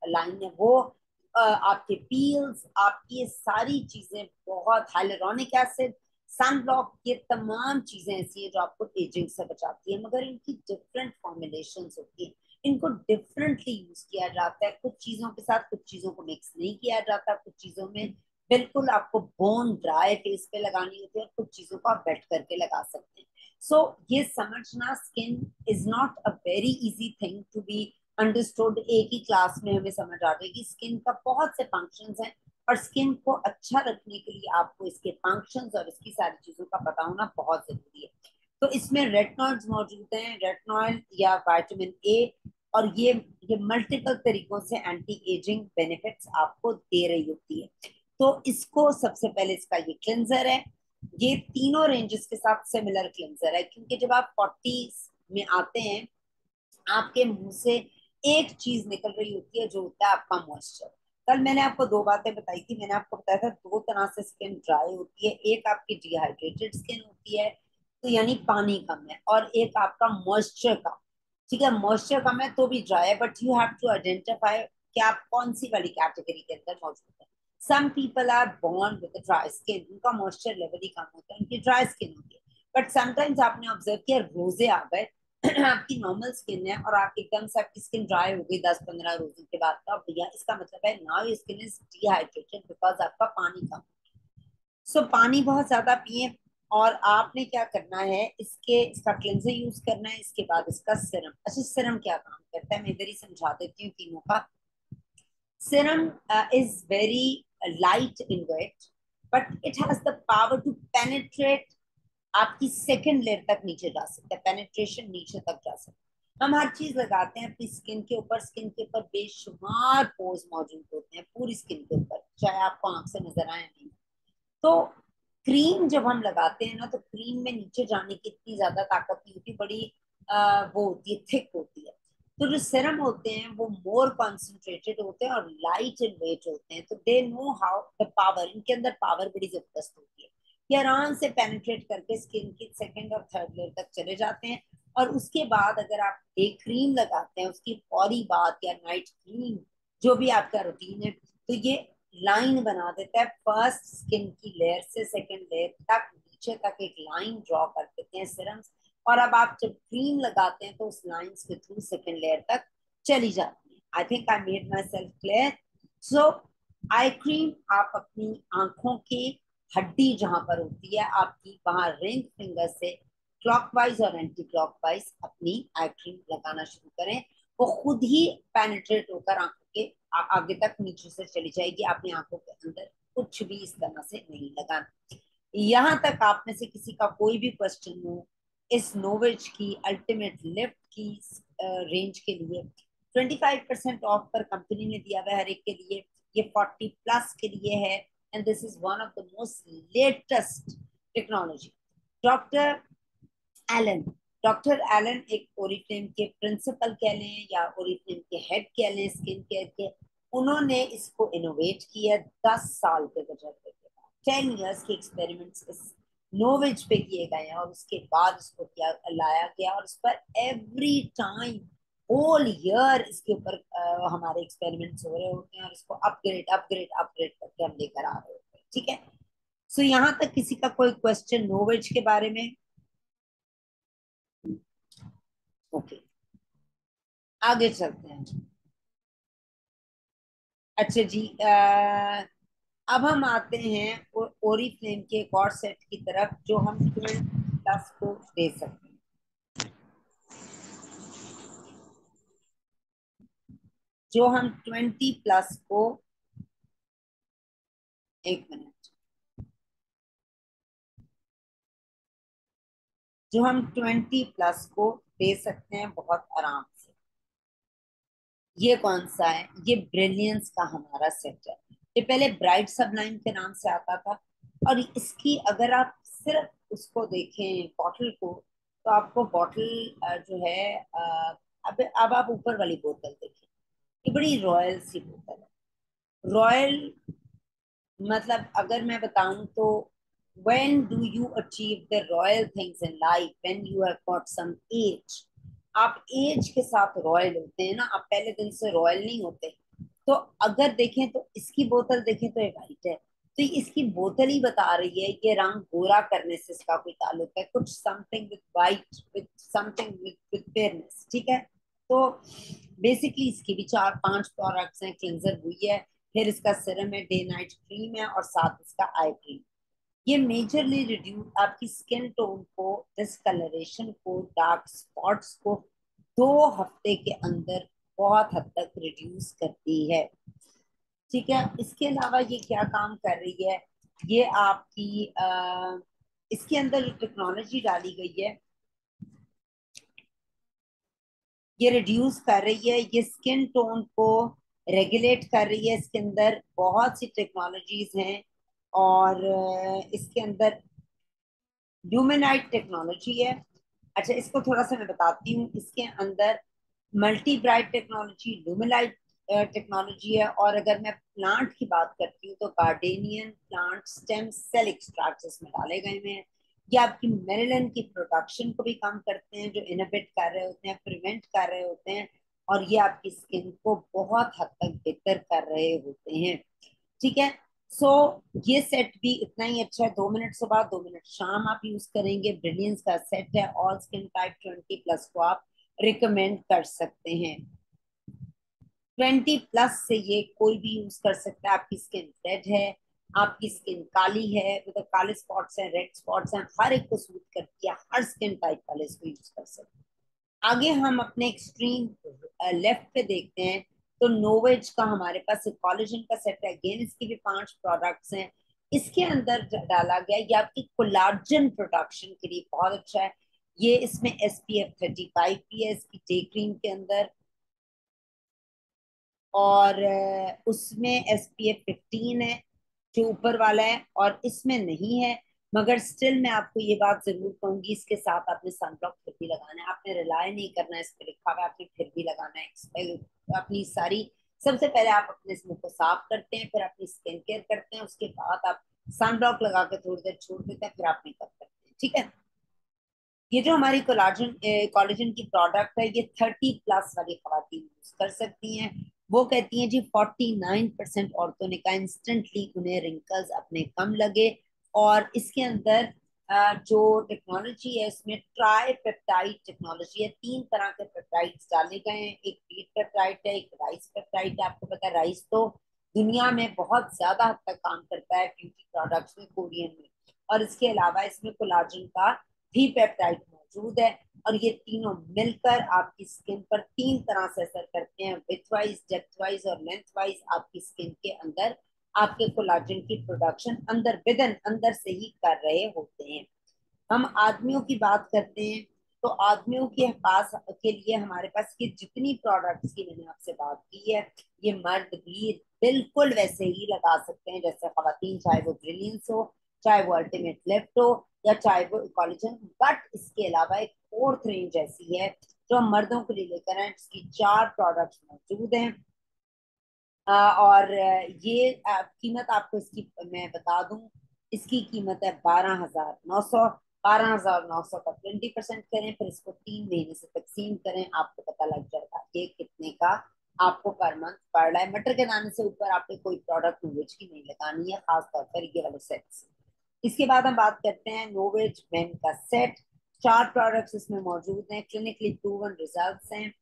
लाइन है, वो आपके पील्स, आपकी ये सारी चीजें, बहुत हाइलुरोनिक एसिड, सन ब्लॉक, ये तमाम चीजें ऐसी हैं जो आपको एजिंग से बचाती है, मगर इनकी डिफरेंट फॉर्मुलेशन होती है। इनको डिफरेंटली यूज किया जाता है, कुछ चीजों के साथ कुछ चीजों को मिक्स नहीं किया जाता, कुछ चीजों में बिल्कुल आपको बोन ड्राई फेस पे लगानी होती है, कुछ चीजों को आप वेट करके लगा सकते हैं। सो ये समझना, skin is not a very easy thing to be understood. एक ही क्लास में हमें समझ आ जाएगी। स्किन का बहुत से फंक्शंस हैं, और स्किन को अच्छा रखने के लिए आपको इसके फंक्शंस और इसकी सारी चीजों का पता होना बहुत जरूरी है। तो इसमें रेटिनॉइड्स मौजूद हैं, रेटिनॉइड या विटामिन ए, और ये मल्टीपल तरीकों से एंटी एजिंग बेनिफिट्स आपको दे रही होती है। तो इसको सबसे पहले, इसका ये क्लिंजर है, ये तीनों रेंजेस के साथ सिमिलर क्लिंजर है, क्योंकि जब आप 40 में आते हैं, आपके मुंह से एक चीज निकल रही होती है, जो होता है आपका मॉइस्चर। कल मैंने आपको दो बातें बताई थी। मैंने आपको बताया था दो तरह से स्किन ड्राई होती है, एक आपकी डिहाइड्रेटेड स्किन होती है, तो यानी पानी कम है, और एक आपका मॉइस्चर कम। ठीक है, मॉइस्चर कम है तो भी ड्राई है, but you have to identify कि आप कौन सी वाली कैटेगरी के अंदर मौजूद है। Some people are born with dry skin, उनका मॉइस्चर लेवल ही कम होता है, उनकी ड्राई स्किन होती है। बट समटाइम्स आपने ऑब्जर्व किया, रोजे आ गए, आपकी नॉर्मल स्किन है, और आप एकदम से आपकी स्किन ड्राई हो गई 10-15 रोजों के बाद, तो भैया इसका मतलब है now your skin is dehydrated because आपका पानी कम। सो पानी बहुत ज्यादा पिए। और आपने क्या करना है, इसका क्लेंजर यूज करना है, इसके बाद इसका सिरम। अच्छा, सिरम क्या काम करता है, मैं इधर ही समझा देती हूँ तीनों का। Serum is very light in weight, but it has the power to penetrate आपकी सेकंड लेयर तक नीचे जा सकता है, पेनिट्रेशन नीचे तक जा सकता है। हम हर चीज लगाते हैं अपनी स्किन के ऊपर, स्किन के ऊपर बेशुमार पोर्स मौजूद होते हैं पूरी स्किन के ऊपर, चाहे आपको आंख से नजर आए नहीं। तो क्रीम जब हम लगाते हैं ना, तो क्रीम में नीचे जाने की इतनी ज्यादा ताकत नहीं होती, बड़ी वो होती है, थिक होती है। तो जो सेरम होते हैं वो मोर कॉन्सेंट्रेटेड होते हैं और लाइट इन वेट होते हैं, तो they know how the power, इनके अंदर पावर बड़ी जबरदस्त होती है। ये आराम से पेनिट्रेट करके स्किन की सेकंड और थर्ड लेयर तक चले जाते हैं। और उसके बाद अगर आप डे क्रीम लगाते हैं, उसकी फौरी बाद या नाइट क्रीम, जो भी आपका रूटीन है, तो ये लाइन बना देता है फर्स्ट स्किन की लेयर से सेकंड लेयर तक, नीचे तक एक लाइन ड्रॉ कर देते हैं सिरम्स। और अब आप जब क्रीम लगाते हैं तो उस लाइंस के थ्रू सेकंड लेयर तक चली जाती है। I think I made my self clear. So eye cream आप अपनी आंखों की हड्डी जहां पर होती है आपकी, वहां रिंग फिंगर से क्लॉकवाइज और एंटी क्लॉकवाइज अपनी आई क्रीम लगाना शुरू करें। वो खुद ही पेनिट्रेट होकर आंखों के आगे तक नीचे से चली जाएगी। आपने आंखों के अंदर कुछ भी इस तरह से नहीं लगाना। यहाँ तक आप में से किसी का कोई भी क्वेश्चन हो इस नोवेज की अल्टीमेट लिफ्ट की रेंज के लिए, 25% ऑफ पर कंपनी ने दिया हुआ है हर एक के लिए। ये 40+ के लिए है, and this is one of the most latest technology. Doctor Alan doctor Alan एक ओरिफ्लेम के प्रिंसिपल कह लें या ओरिफ्लेम के हेड कह लें स्किन केयर के, उन्होंने इसको इनोवेट किया 10 साल के तजर्बे के बाद। 10 years के एक्सपेरिमेंट्स इस नोवेज पे किए गए हैं, और उसके बाद उसको क्या लाया गया, और उस पर एवरी टाइम होल ईयर इसके ऊपर हमारे एक्सपेरिमेंट्स हो रहे होते हैं, और इसको अपग्रेड अपग्रेड अपग्रेड करके हम लेकर आ रहे होते हैं। ठीक है, सो यहाँ तक किसी का कोई क्वेश्चन नोवेज के बारे में? ओके, आगे चलते हैं। अच्छा जी, अब हम आते हैं ओरिफ्लेम के एक और सेट की तरफ, जो हम 20+ को दे सकते हैं। जो हम 20+ को, एक मिनट, जो हम 20+ को दे सकते हैं बहुत आराम से। ये कौन सा है? ये ब्रिलियंस का हमारा सेट है। ये पहले ब्राइट सबलाइन के नाम से आता था, और इसकी अगर आप सिर्फ उसको देखें बॉटल को, तो आपको बॉटल जो है अब आप ऊपर वाली बोतल देखें, ये बड़ी रॉयल सी बोतल है। रॉयल मतलब अगर मैं बताऊं तो, when do you achieve the royal things in life? When you have got some age. आप एज के साथ रॉयल होते हैं ना, आप पहले दिन से रॉयल नहीं होते। तो अगर देखें तो इसकी बोतल देखें तो ये वाइट है, तो इसकी बोतल ही बता रही है ये रंग गोरा करने से इसका कोई ताल्लुक है, कुछ something with white, with something with fairness. ठीक है, तो बेसिकली इसकी भी 4-5 प्रोडक्ट्स हैं। क्लिंजर हुई है, फिर इसका सिरम है, डे नाइट क्रीम है, और साथ इसका आई क्रीम। ये मेजरली रिड्यूस आपकी स्किन टोन को, डिसकलरेशन को, डार्क स्पॉट्स को 2 हफ्ते के अंदर बहुत हद तक रिड्यूस करती है। ठीक है, इसके अलावा ये क्या काम कर रही है, ये आपकी इसके अंदर जो टेक्नोलॉजी डाली गई है, ये रिड्यूस कर रही है, ये स्किन टोन को रेगुलेट कर रही है। इसके अंदर बहुत सी टेक्नोलॉजीज हैं, और इसके अंदर ल्यूमिनाइट टेक्नोलॉजी है। अच्छा, इसको थोड़ा सा मैं बताती हूँ। इसके अंदर मल्टी ब्राइट टेक्नोलॉजी, ल्यूमिनाइट टेक्नोलॉजी है। और अगर मैं प्लांट की बात करती हूँ तो गार्डेनियन प्लांट स्टेम सेल एक्सट्रैक्ट इसमें डाले गए हुए हैं। ये आपकी मेलानिन की प्रोडक्शन को भी कम करते हैं, जो इनहिबिट कर रहे होते हैं, प्रिवेंट कर रहे होते हैं, और ये आपकी स्किन को बहुत हद तक बेहतर कर रहे होते हैं। ठीक है, सो ये सेट भी इतना ही अच्छा है। 2 मिनट सुबह, 2 मिनट शाम आप यूज करेंगे। ब्रिलियंस का सेट है, ऑल स्किन टाइप 20+ को आप रिकमेंड कर सकते हैं। 20+ से ये कोई भी यूज कर सकता है। आपकी स्किन रेड है, आपकी स्किन काली है, मतलब काले स्पॉट्स हैं, रेड स्पॉट्स हैं, हर एक को सूट करती है, हर स्किन टाइप वाले इसको यूज कर सकते हैं। आगे हम अपने एक्सट्रीम लेफ्ट पे देखते हैं, तो नोवेज का हमारे पास कोलेजन का सेट है। अगेन इसकी भी 5 प्रोडक्ट्स हैं। इसके अंदर डाला गया, ये आपकी कोलाजन प्रोडक्शन के लिए बहुत अच्छा है। ये इसमें SPF 35 भी है इसकी डे क्रीम के अंदर, और उसमें SPF 15 है जो ऊपर वाला है, और इसमें नहीं है। मगर स्टिल मैं आपको ये बात जरूर कहूंगी, इसके साथ आपने सनब्लॉक फिर भी लगाना है। आपने रिलाय नहीं करना है, इस पे लिखा हुआ है, आपने फिर भी लगाना है। अपनी सारी, सबसे पहले आप अपने मुंह को साफ करते हैं, फिर अपनी स्किन केयर करते हैं, उसके बाद आप सनब्लॉक लगा के थोड़ी देर छोड़ देते हैं, फिर आप मेकअप करते हैं। ठीक है, ये जो हमारी कोलाजन कोलेजन की प्रोडक्ट है, ये 30+ वाली खवातीन यूज कर सकती हैं। वो कहती हैं जी 49% औरतों ने कहा इंस्टेंटली उन्हें रिंकल्स अपने कम लगे। और इसके अंदर जो टेक्नोलॉजी है, इसमें ट्राई पेप्टाइड टेक्नोलॉजी है। 3 तरह के पेप्टाइड्स डाले गए हैं, एक व्हीट पेप्टाइड है, एक राइस पेप्टाइड है। आपको पता है राइस तो दुनिया में बहुत ज्यादा हद तक काम करता है ब्यूटी प्रोडक्ट्स में, कोरियन में। और इसके अलावा इसमें कोलाजन का भी पेप्टाइड मौजूद है। और ये तीनों मिलकर आपकी स्किन पर 3 तरह से असर करते हैं, विथ वाइज, डेप्थ वाइज और लेंथ वाइज। आपकी स्किन के अंदर आपके कोलाजन की प्रोडक्शन अंदर विदन अंदर से ही कर रहे होते हैं। हम आदमियों की बात करते हैं, तो आदमियों के पास के लिए हमारे पास ये जितनी प्रोडक्ट्स की मैंने आपसे बात की है, ये मर्द भी बिल्कुल वैसे ही लगा सकते हैं जैसे खवातीन, चाहे वो ब्रिलियंस हो, चाहे वो अल्टीमेट लिफ्ट हो, या चाहे वो कोलेजन। बट इसके अलावा एक फोर्थ रेंज ऐसी है जो हम मर्दों के लिए लेकर आए, जिसकी 4 प्रोडक्ट्स मौजूद हैं। और ये कीमत आपको इसकी मैं बता दूं, इसकी कीमत है 12,900। 12,900 का 20% करें, फिर इसको 3 महीने से तकसीम करें, आपको पता लग जाएगा ये कितने का आपको पर मंथ पड़ रहा है। मटर के दाने से ऊपर आपने कोई प्रोडक्ट नोवेज की नहीं लगानी है, खासतौर पर ये वाले सेट्स। इसके बाद हम बात करते हैं नोवेज मेन का सेट। 4 प्रोडक्ट्स इसमें मौजूद हैं, क्लिनिकली प्रूवन रिजल्ट्स हैं,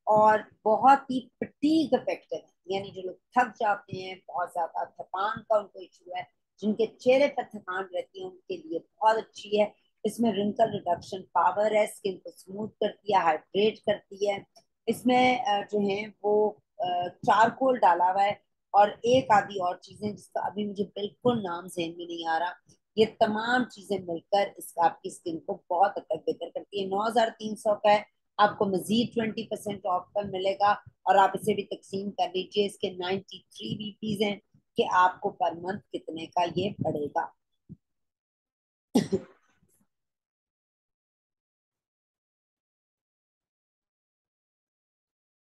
और बहुत ही फटीग इफेक्टिव है। यानी जो लोग थक जाते हैं, बहुत ज्यादा थकान का उनको इशू है, जिनके चेहरे पर थकान रहती है, उनके लिए बहुत अच्छी है। इसमें रिंकल रिडक्शन पावर है, स्किन को स्मूथ करती है, हाइड्रेट करती है। इसमें जो है वो चारकोल डाला हुआ है, और एक आदि और चीजें जिसका अभी मुझे बिल्कुल नाम जहन में नहीं आ रहा। ये तमाम चीजें मिलकर इस आपकी स्किन को बहुत हद तक बेहतर करती है। 9,300 का है, आपको मजीद 20% ऑफ पर मिलेगा। और आप इसे भी तकसीम कर लीजिए, इसके 93 बीपीज हैं कि आपको पर मंथ कितने का ये पड़ेगा।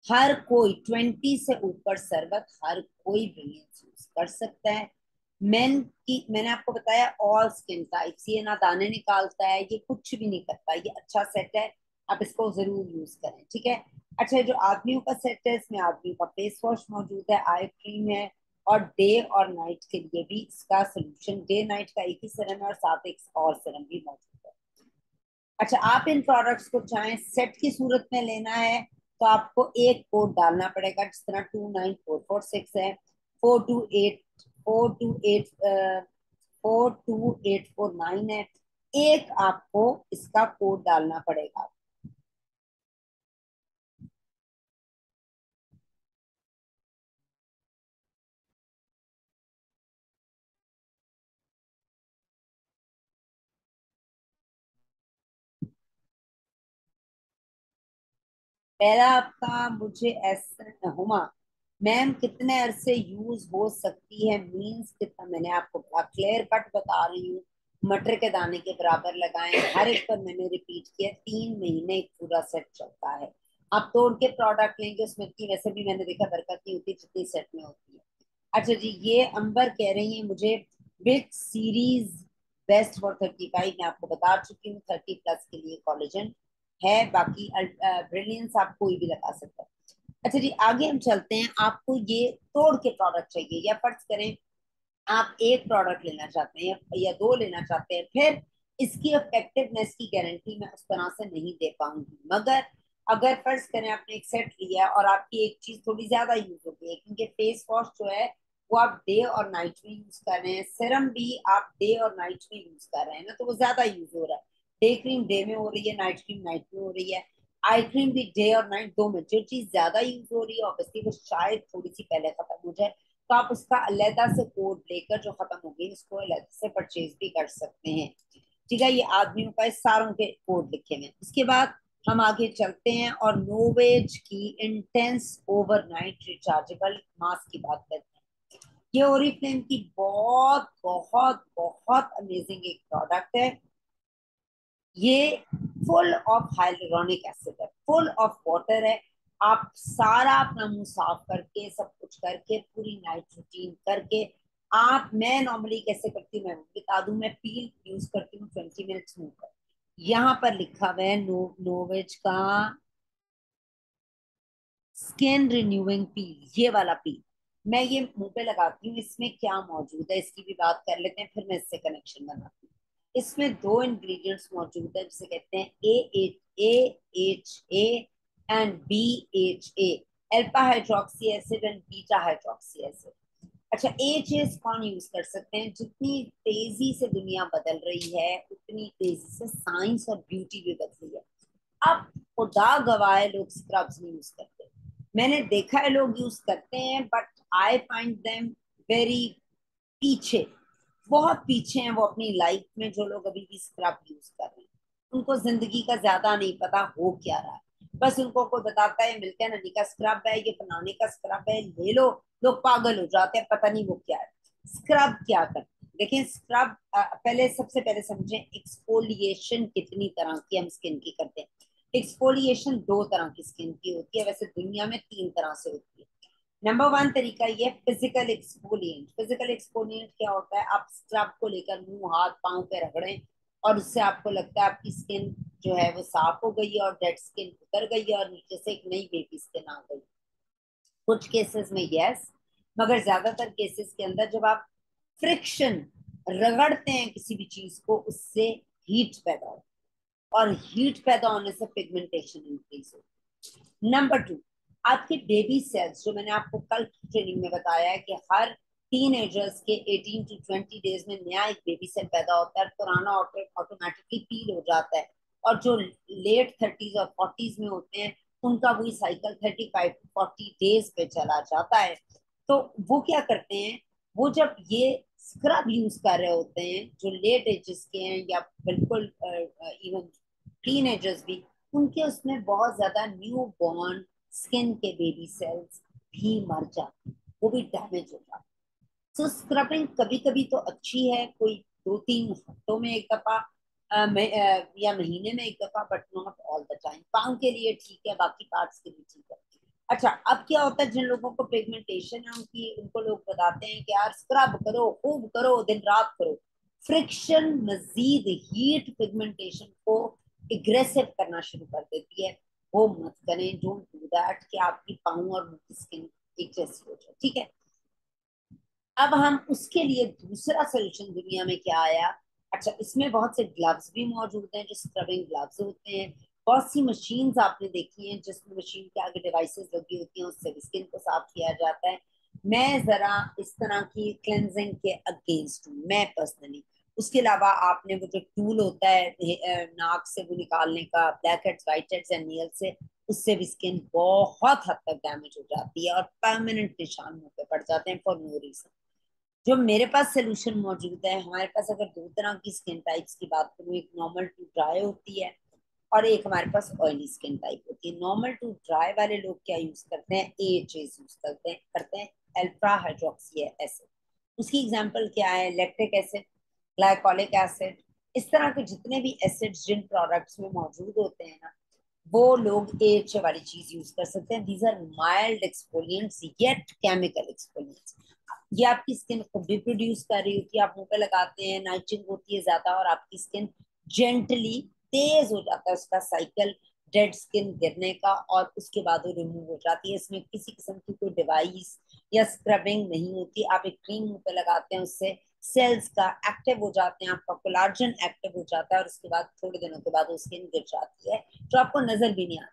हर कोई 20 से ऊपर सरबत हर कोई ब्रिलियंस यूज कर सकता है। मेन की मैंने आपको बताया ऑल स्किन टाइप्स, ये ना दाने निकालता है, ये कुछ भी नहीं करता, ये अच्छा सेट है, आप इसको जरूर यूज करें। ठीक है, अच्छा जो आदमियों का सेट है, इसमें आदमियों का फेस वॉश मौजूद है, आई क्रीम है, और डे और नाइट के लिए भी इसका सोल्यूशन, डे नाइट का एक ही सिरम है, और साथ एक और सिरम भी मौजूद है। अच्छा, आप इन प्रोडक्ट्स को चाहें सेट की सूरत में लेना है, तो आपको एक कोड डालना पड़ेगा, जिस तरह 29446 है, 428 428 42849 है। एक आपको इसका कोड डालना पड़ेगा। पहला आपका, मुझे ऐसा हुमा मैम कितने अरसे यूज हो सकती है, मींस कितना, मैंने आपको क्लियर कट बता रही हूँ। मटर के दाने के बराबर लगाएं, हर एक पर मैंने रिपीट किया, 3 महीने एक पूरा सेट चलता है। आप तोड़ के प्रोडक्ट लेंगे उसमें की, वैसे भी मैंने देखा बरकत नहीं होती जितनी सेट में होती है। अच्छा जी, ये अंबर कह रही है मुझे विच सीरीज बेस्ट फॉर 35। मैं आपको बता चुकी हूँ 30+ के लिए कॉलेजन है, बाकी ब्रिलियंस आप कोई भी लगा सकते हैं। अच्छा जी, आगे हम चलते हैं। आपको ये तोड़ के प्रोडक्ट चाहिए, या फर्ज करें आप एक प्रोडक्ट लेना चाहते हैं या दो लेना चाहते हैं, फिर इसकी इफेक्टिवनेस की गारंटी मैं उस तरह से नहीं दे पाऊंगी। मगर अगर फर्ज करें आपने एक सेट लिया और आपकी एक चीज थोड़ी ज्यादा यूज हो गई है, क्योंकि फेस वॉश जो है वो आप डे और नाइट में यूज कर रहे हैं, सिरम भी आप डे और नाइट में यूज कर रहे हैं ना, तो वो ज्यादा यूज हो रहा है। डे क्रीम डे में हो रही है, नाइट क्रीम नाइट में हो रही है, आई क्रीम भी डे और नाइट दो में। जो चीज ज्यादा यूज हो रही है ऑब्वियसली वो शायद थोड़ी सी पहले खत्म हो जाए, तो आप उसका अलहदा से कोड लेकर जो खत्म हो गई उसको अलहदा से परचेज भी कर सकते हैं। ठीक है, ये आदमियों का इस सारों के कोड लिखे हुए हैं। इसके बाद हम आगे चलते हैं और नोवेज की इंटेंस ओवरनाइट रिचार्जेबल मास्क की बात करते हैं। ये ओरिफ्लेम की बहुत बहुत बहुत अमेजिंग एक प्रोडक्ट है। ये फुल ऑफ हाइलुरोनिक एसिड है, फुल ऑफ वाटर है। आप सारा अपना मुंह साफ करके सब कुछ करके पूरी नाइट रूटीन करके, आप, मैं नॉर्मली कैसे करती हूँ मैं बता दूं, मैं पील यूज करती हूँ 20 मिनट्स मुंह पर। यहाँ पर लिखा हुआ है नोवेज का स्किन रिन्यूइंग पील, ये वाला पील मैं ये मुंह पे लगाती हूँ। इसमें क्या मौजूद है इसकी भी बात कर लेते हैं, फिर मैं इससे कनेक्शन बनाती हूँ। इसमें दो इंग्रेडिएंट्स मौजूद है जिसे कहते हैं A and BHA, alpha hydroxy acid and beta hydroxy acid. अच्छा, एच कौन यूज कर सकते हैं? जितनी तेजी से दुनिया बदल रही है उतनी तेजी से साइंस और ब्यूटी भी बदल रही है। अब खुदा गवाह लोग स्क्रब्स नहीं यूज करते, मैंने देखा है लोग यूज करते हैं, but I find them very पीछे, बहुत पीछे हैं वो अपनी लाइफ में। जो लोग अभी भी स्क्रब यूज कर रहे हैं उनको जिंदगी का ज्यादा नहीं पता हो क्या रहा है। बस उनको कोई बताता है मिलता है ननी का स्क्रब है, ये फलाने का स्क्रब है, ले लो, लोग पागल हो जाते हैं, पता नहीं वो क्या है। स्क्रब क्या करते हैं देखिए, स्क्रब पहले सबसे पहले समझें एक्सफोलिएशन कितनी तरह की हम स्किन की करते हैं। एक्सफोलिएशन दो तरह की स्किन की होती है, वैसे दुनिया में 3 तरह से होती है। नंबर वन तरीका ये फिजिकल एक्सफोलिएंट। फिजिकल एक्सफोलिएंट क्या होता है? आप स्क्रब को लेकर मुंह हाथ पांव पे रगड़ें और उससे आपको लगता है आपकी स्किन जो है वो साफ हो गई है और डेड स्किन उतर गई है और नीचे से एक नई बेबी स्किन आ गई। कुछ केसेस में यस, मगर ज्यादातर केसेस के अंदर जब आप फ्रिक्शन रगड़ते हैं किसी भी चीज को, उससे हीट पैदा होती है और हीट पैदा होने से पिगमेंटेशन इंक्रीज होती है। नंबर टू, आपके बेबी सेल्स, जो मैंने आपको कल की ट्रेनिंग में बताया है कि हर टीन एजर्स के 18 to 20 डेज में नया एक बेबी सेल पैदा होता है, पुराना ऑटोमेटिकली पील हो जाता है। और जो लेट 30s और 40s में होते हैं उनका वही साइकिल 35 to 40 डेज पे चला जाता है। तो वो क्या करते हैं, वो जब ये स्क्रब यूज कर रहे होते हैं जो लेट एजेस के हैं या बिल्कुल इवन टीन एजर्स भी, उनके उसमें बहुत ज्यादा न्यू बॉर्न स्किन के बेबी सेल्स भी मर जाते हैं, वो भी डैमेज हो जाते हैं। सो स्क्रबिंग कभी कभी तो अच्छी है, कोई 2-3 हफ्तों में एक दफा या महीने में एक दफा, but not all the time. पाँव के लिए ठीक है, बाकी पार्ट्स के लिए ठीक है। अच्छा, अब क्या होता है, जिन लोगों को पिगमेंटेशन है उनकी, उनको लोग बताते हैं कि यार स्क्रब करो, खूब करो, दिन रात करो। फ्रिक्शन मजीद हीट पिगमेंटेशन को एग्रेसिव करना शुरू कर देती है। वो मत करें, डोंट डू दैट कि आपकी पाँव और मुंह की स्किन एक जैसी हो जाए। ठीक है, अब हम उसके लिए दूसरा सोल्यूशन दुनिया में क्या आया? अच्छा, इसमें बहुत से ग्लव्स भी मौजूद हैं जो स्क्रबिंग ग्लव्स होते हैं। बहुत सी मशीन्स आपने देखी हैं जिसमें मशीन के आगे डिवाइसेस लगी होती हैं, उससे स्किन को साफ किया जाता है। मैं जरा इस तरह की क्लेंजिंग के अगेंस्ट हूँ, मैं पर्सनली। उसके अलावा आपने वो जो टूल होता है नाक से वो निकालने का, black heads, white heads and नील से, उससे भी स्किन बहुत हद तक डैमेज हो जाती है और परमानेंट निशान मुंह पे पड़ जाते हैं फॉर नो रीजन। जो मेरे पास सोल्यूशन मौजूद है, हमारे पास अगर दो तरह की स्किन टाइप्स की बात करूँ, एक नॉर्मल टू ड्राई होती है और एक हमारे पास ऑयली स्किन टाइप होती है। नॉर्मल टू ड्राई वाले लोग क्या यूज करते हैं, AHAs यूज करते हैं अल्फा हाइड्रोक्सी एसिड। उसकी एग्जांपल क्या है, लैक्टिक एसिड, ग्लाइकोलिक एसिड, इस तरह के जितने भी एसिड्स जिन प्रोडक्ट्स में मौजूद होते हैं ना, वो लोग AHA वाली चीज यूज कर सकते हैं। These are mild exfoliants yet chemical exfoliants. ये आपकी स्किन खुद भी प्रोड्यूस कर रही होती है, आप मुंह पे लगाते हैं, नाइचिंग होती है ज्यादा और आपकी स्किन जेंटली तेज हो जाता है उसका साइकिल डेड स्किन गिरने का, और उसके बाद वो रिमूव हो जाती है। इसमें किसी किस्म की कोई डिवाइस या स्क्रबिंग नहीं होती। आप एक क्रीम मुंह पे लगाते हैं, उससे सेल्स का एक्टिव हो जाते हैं, आपका कोलाजन एक्टिव हो जाता है और उसके बाद थोड़े दिनों के बाद वो स्किन गिर जाती है, जो आपको नजर भी नहीं आता।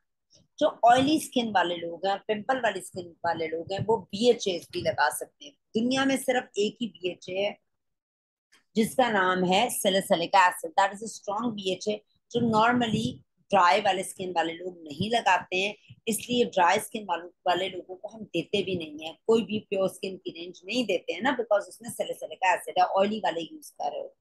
जो ऑयली स्किन वाले लोग हैं, पिंपल वाली स्किन वाले लोग हैं, वो BHA भी लगा सकते हैं। दुनिया में सिर्फ एक ही BHA है जिसका नाम है salicylic acid, that is a strong BHA, जो नॉर्मली ड्राई वाले स्किन वाले लोग नहीं लगाते हैं। इसलिए ड्राई स्किन वाले लोगों को हम देते भी नहीं है, कोई भी प्योर स्किन की रेंज नहीं देते हैं ना, बिकॉज उसमें सैलिसिलिक एसिड है। ऑयली वाले यूज कर रहे हो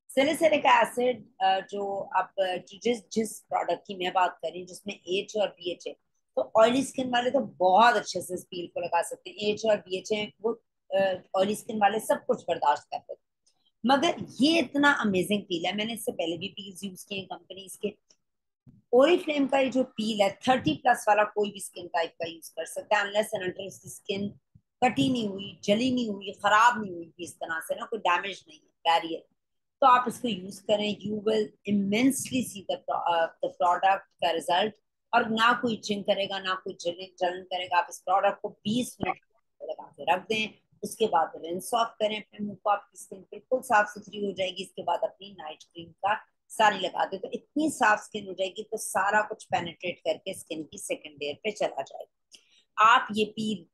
सैलिसिलिक एसिड। जो आप जिस जिस प्रोडक्ट की मैं बात कर रही हूँ जिसमें एच और BHA, तो ऑयली स्किन वाले तो बहुत अच्छे से इस पील को लगा सकते हैं। एच और BHA वो ऑयली स्किन वाले सब कुछ बर्दाश्त करते हैं। मगर ये इतना अमेजिंग पील है, मैंने इससे पहले भी पील्स यूज किए कंपनीज के। ओरिफ्लेम का ये जो पील है 30+ वाला कोई भी स्किन टाइप का यूज कर सकता है, अनलेस एंड अनटिल उसकी स्किन कटी नहीं हुई, जली नहीं हुई, खराब नहीं हुई इस तरह से ना, कोई डैमेज नहीं है, बैरियर। तो आप इसको यूज करें, you will immensely see the product का रिजल्ट। और ना कोई चिंग करेगा, ना कोई जलन करेगा। आप इस प्रोडक्ट को 20 मिनट लगा के रख दें, उसके बाद रिंस ऑफ करें अपने मुंह को, आपकी स्किन बिल्कुल साफ सुथरी हो जाएगी। इसके बाद अपनी नाइट क्रीम का सारी लगा दे तो इतनी साफ स्किन हो जाएगी, तो सारा कुछ पेनिट्रेट करके स्किन की सेकंड लेयर पे चला जाएगा। आप ये पील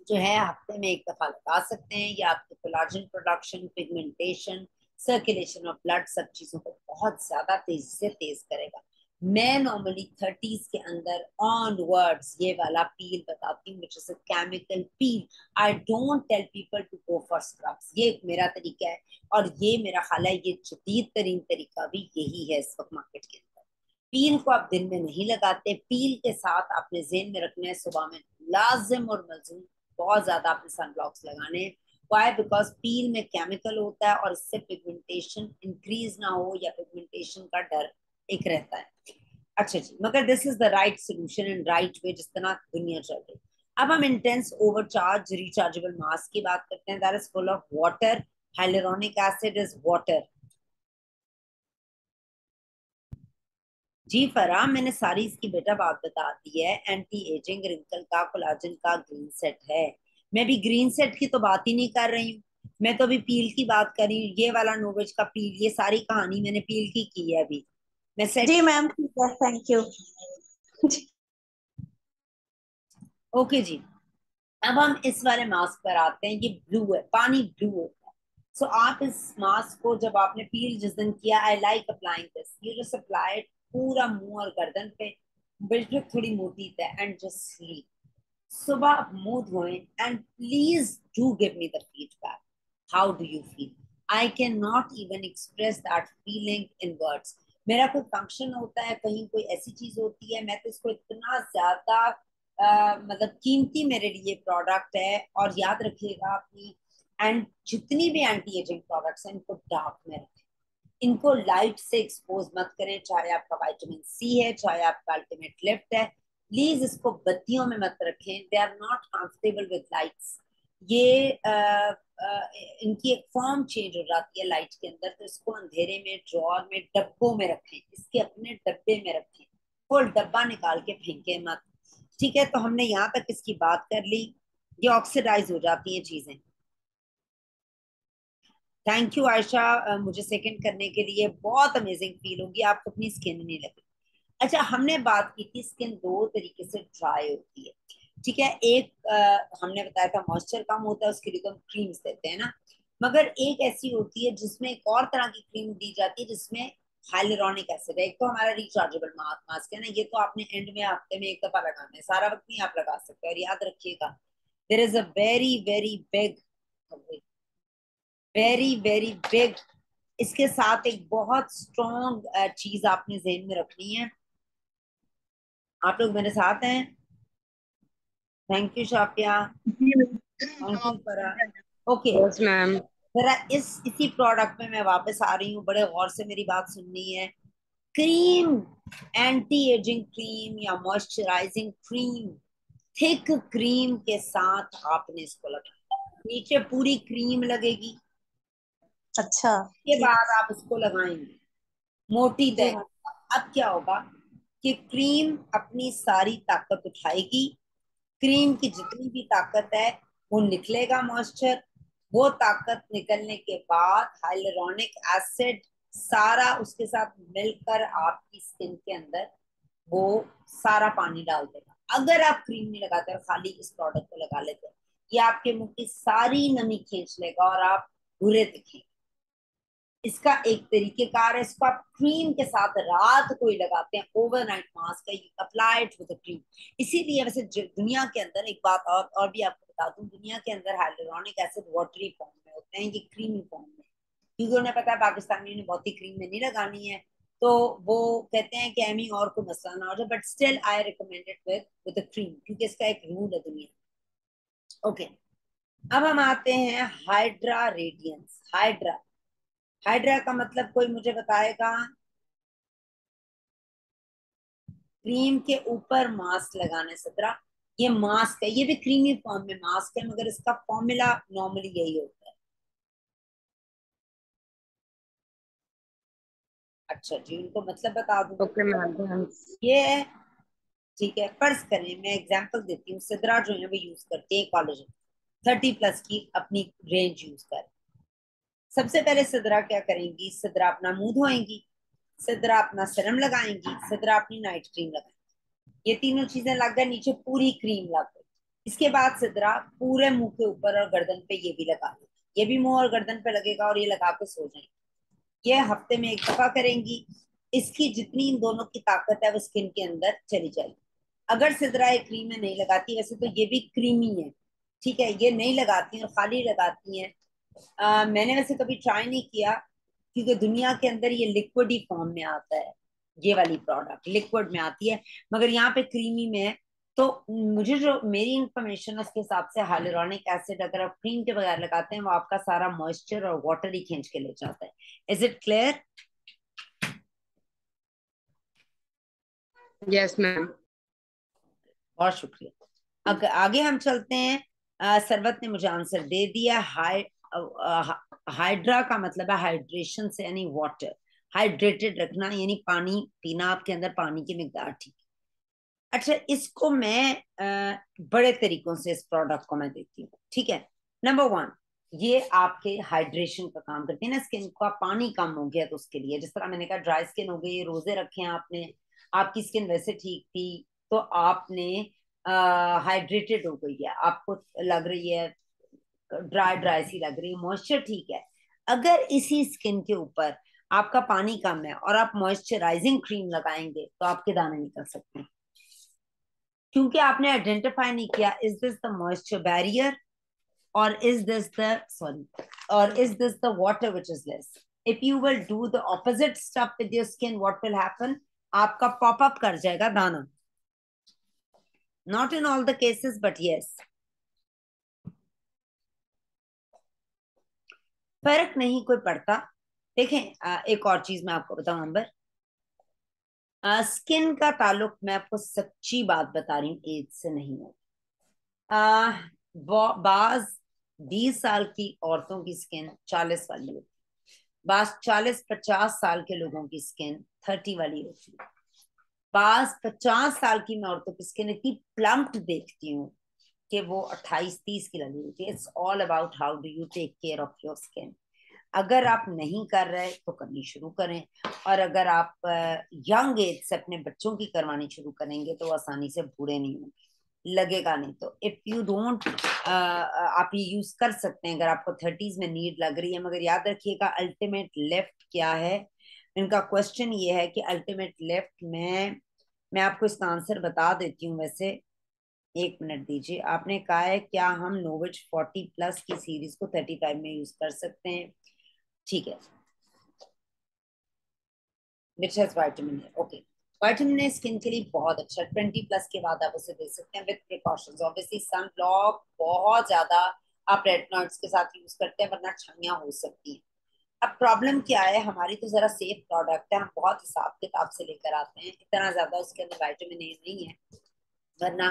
जो है हफ्ते में एक दफा लगा सकते हैं। ये आपके collagen production, pigmentation, circulation of blood, सब चीजों को बहुत ज्यादा तेजी से तेज करेगा। मैं नॉर्मली 30s के अंदर ऑनवर्ड्स ये वाला पील बताती हूँ, which is a chemical peel. I don't tell people to go for scrubs, ये एक मेरा तरीका है और ये मेरा ख्याल है ये जदीद तरीन तरीका भी यही है इस वक्त मार्केट के अंदर। पील को आप दिन में नहीं लगाते, पील के साथ आपने जेहन में रखना है सुबह में लाजिम और मलजूम बहुत ज्यादा आपने सनब्लॉक्स लगाने हैं। वाई? बिकॉज पील में केमिकल होता है और इससे पिगमेंटेशन इंक्रीज ना हो या पिगमेंटेशन का डर एक रहता है। अच्छा जी, मगर this is the right solution and right way जिस तरह दुनिया चल रही। अब हम इंटेंस ओवरचार्ज रिचार्जेबल मास्क की बात करते हैं, that is full of water. Hyaluronic acid is water. जी फराह, मैंने सारी इसकी बेटा बात बता दी है। एंटी एजिंग, रिंकल का, कोलाजन का ग्रीन सेट है। मैं भी ग्रीन सेट की तो बात ही नहीं कर रही हूँ, मैं तो अभी पील की बात कर रही हूँ। ये वाला नोवेज का पील, ये सारी कहानी मैंने पील की है अभी। मैं सेट। जी मैम, ठीक है, थैंक यू। ओके जी। अब हम इस वाले मास्क पर आते हैं। ये ब्लू है, पानी ब्लू होता है। सो आप इस मास्क को जब आपने पील जिस दिन किया, I like applying this, you just apply पूरा मुंह और गर्दन पे, बिल्कुल थोड़ी मोटी है, एंड जस्ट स्लीप। सुबह आप मुंह धोएं and please do give me the feedback. How do you feel? I can not even express that feeling in words. मेरा कोई फंक्शन होता है, कहीं कोई ऐसी चीज होती है, मैं तो इसको इतना ज्यादा मतलब कीमती मेरे लिए प्रोडक्ट है। और याद रखिएगा अपनी, एंड जितनी भी एंटी एजिंग प्रोडक्ट्स हैं इनको डार्क में रखें, इनको लाइट से एक्सपोज मत करें, चाहे आपका विटामिन C है, चाहे आपका अल्टीमेट लिफ्ट है। प्लीज इसको बत्तियों में मत रखें, they are not comfortable with lights. ये इनकी एक फॉर्म चेंज हो जाती है लाइट के अंदर, तो इसको अंधेरे में, ड्रॉर में, डब्बों में रखें, इसके अपने डब्बे में रखें, फुल डब्बा निकाल के फेंके मत। ठीक है, तो हमने यहाँ तक इसकी बात कर ली। ये ऑक्सीडाइज हो जाती हैं चीजें। थैंक यू आयशा, मुझे सेकंड करने के लिए। बहुत अमेजिंग फील होगी, आपको अपनी स्किन नहीं लगेगी। अच्छा, हमने बात की थी स्किन दो तरीके से ड्राई होती है, ठीक है। एक हमने बताया था मॉइस्चर कम होता है, उसके लिए तो हम क्रीम्स देते हैं ना। मगर एक ऐसी होती है जिसमें एक और तरह की क्रीम दी जाती है जिसमें हाइलुरोनिक एसिड है। एक तो हमारा रिचार्जेबल मास्क है ना, ये तो आपने एंड में हफ्ते में एक दफा लगाना है, सारा वक्त नहीं आप लगा सकते। और याद रखिएगा, there is a very very big, very very big, इसके साथ एक बहुत स्ट्रॉन्ग चीज आपने जेहन में रखनी है। आप लोग मेरे साथ हैं? थैंक यू शापिया, जी thank you Farah. Ma'am. Okay, yes ma'am. जरा इसी प्रोडक्ट में मैं वापस आ रही हूँ, बड़े गौर से मेरी बात सुननी है। क्रीम, एंटी एजिंग क्रीम या मॉइस्चराइजिंग क्रीम, थिक क्रीम के साथ आपने इसको लगाना, नीचे पूरी क्रीम लगेगी, अच्छा के ठीक। बाद आप उसको लगाएंगे मोटी जी तय। हाँ। अब क्या होगा कि क्रीम अपनी सारी ताकत उठाएगी, क्रीम की जितनी भी ताकत है वो निकलेगा मॉइस्चर, वो ताकत निकलने के बाद हाइलुरोनिक एसिड सारा उसके साथ मिलकर आपकी स्किन के अंदर वो सारा पानी डाल देगा। अगर आप क्रीम नहीं लगाते और खाली इस प्रोडक्ट को लगा लेते, ये आपके मुंह की सारी नमी खींच लेगा और आप बुरे दिखेंगे। इसका एक तरीकेकार है, इसको आप क्रीम के साथ रात को ही लगाते हैं, ओवरनाइट मास्क है, अप्लाइड विद क्रीम। इसीलिए वैसे दुनिया के अंदर एक बात और भी आपको बता दूं, दुनिया के अंदर हाइलुरोनिक एसिड वाटरी फॉर्म में होते हैं, ये क्रीमी फॉर्म में, क्योंकि उन्हें पता है पाकिस्तानी ने बहुत ही क्रीम में नहीं लगानी है, तो वो कहते हैं कि एमी और कोई मसला ना हो जाए, but still I recommended with cream, क्योंकि इसका एक रूल है दुनिया। ओके, अब हम आते हैं हाइड्रा रेडियंस। हाइड्रा, हाइड्रा का मतलब कोई मुझे बताएगा? क्रीम के ऊपर मास्क लगाने से तरह, ये मास्क है, ये भी क्रीमी फॉर्म में मास्क है, मगर इसका फॉर्मूला नॉर्मली यही होता है। अच्छा जी, उनको मतलब बता दूं, ओके मैम। ये है, ठीक है। फर्ज करें, मैं एग्जांपल देती हूँ, सिद्रा जो है वो यूज करती है कॉलेज में, 30+ की अपनी रेंज यूज कर। सबसे पहले सिद्रा क्या करेंगी, सिद्रा अपना मुंह धोएंगी, सिद्रा अपना सीरम लगाएंगी, सिद्रा अपनी नाइट क्रीम लगाएंगी। ये तीनों चीजें लग गई, नीचे पूरी क्रीम लग गई। इसके बाद सिद्रा पूरे मुंह के ऊपर और गर्दन पे ये भी लगा लेगी, ये भी मुंह और गर्दन पे लगेगा और ये लगा के सो जाएंगे। ये हफ्ते में एक दफा करेंगी। इसकी जितनी इन दोनों की ताकत है वो स्किन के अंदर चली जाएगी। अगर सिद्रा एक क्रीम में नहीं लगाती, वैसे तो ये भी क्रीमी है, ठीक है, ये नहीं लगाती और खाली लगाती हैं। मैंने वैसे कभी ट्राई नहीं किया, क्योंकि दुनिया के अंदर ये लिक्विड ही फॉर्म में आता है, ये वाली प्रोडक्ट लिक्विड में आती है, मगर यहाँ पे क्रीमी में है। तो मुझे जो मेरी इंफॉर्मेशन है उसके हिसाब से हाइलुरोनिक एसिड अगर आप क्रीम के बगैर लगाते हैं वो आपका सारा मॉइस्चर और वाटर ही खींच के ले जाता है। Is it clear? Yes ma'am. बहुत शुक्रिया। आगे हम चलते हैं। सरवत ने मुझे आंसर दे दिया। हाइड्रा का मतलब है हाइड्रेशन से, यानी वाटर, हाइड्रेटेड रखना यानी पानी पीना, आपके अंदर पानी की मिकदार ठीक। अच्छा, इसको मैं बड़े तरीकों से इस प्रोडक्ट को मैं देती हूँ, ठीक है। नंबर 1, ये आपके हाइड्रेशन का काम करती है ना, स्किन का पानी कम हो गया तो उसके लिए, जिस तरह मैंने कहा ड्राई स्किन हो गई, रोजे रखे हैं आपने, आपकी स्किन वैसे ठीक थी, तो आपने हाइड्रेटेड हो गई है, आपको लग रही है ड्राई ड्राई सी लग रही है, मॉइस्चर ठीक है। अगर इसी स्किन के ऊपर आपका पानी कम है और आप मॉइस्चराइजिंग क्रीम लगाएंगे तो आपके दाने निकल सकते हैं, क्योंकि आपने आइडेंटिफाई नहीं किया is this the moisture barrier or is this the sorry or is this the water which is less. If you will do the opposite stuff with your skin, what will happen? आपका pop up कर जाएगा दाना, not in all the cases but yes। फर्क नहीं कोई पड़ता। देखें, एक और चीज मैं आपको बताऊं अंबर, स्किन का ताल्लुक, मैं आपको सच्ची बात बता रही हूँ, एज से नहीं है। बाज 20 साल की औरतों की स्किन 40 वाली होती है, बाज 40-50 साल के लोगों की स्किन 30 वाली होती है, बाज 50 साल की मैं औरतों की स्किन इतनी प्लम्प्ड देखती हूँ कि वो 28-30 की लगी होती है। It's all about how do you take care of your skin. अगर आप नहीं कर रहे तो करनी शुरू करें, और अगर आप यंग एज से अपने बच्चों की करवानी शुरू करेंगे तो आसानी से बूढ़े नहीं होंगे, लगेगा नहीं। तो इफ यू डोंट, आप ये यूज कर सकते हैं अगर आपको 30s में नीड लग रही है, मगर याद रखिएगा अल्टीमेट लेफ्ट क्या है। इनका क्वेश्चन ये है कि अल्टीमेट लेफ्ट में, मैं आपको इसका आंसर बता देती हूँ वैसे, एक मिनट दीजिए। आपने कहा है क्या हम नोविच 40+ की सीरीज को 35 में यूज कर सकते हैं? ठीक है, which has vitamin A, okay. Vitamin A skin के लिए बहुत अच्छा, 20+ के बाद आप उसे दे सकते हैं with precautions. Obviously sun block बहुत ज्यादा आप रेटिनॉइड्स के साथ यूज करते हैं, वरना छाइयां हो सकती हैं। अब प्रॉब्लम क्या है, हमारी तो जरा सेफ प्रोडक्ट है, हम बहुत हिसाब किताब से लेकर आते हैं, इतना ज्यादा उसके अंदर विटामिन ए नहीं है। वरना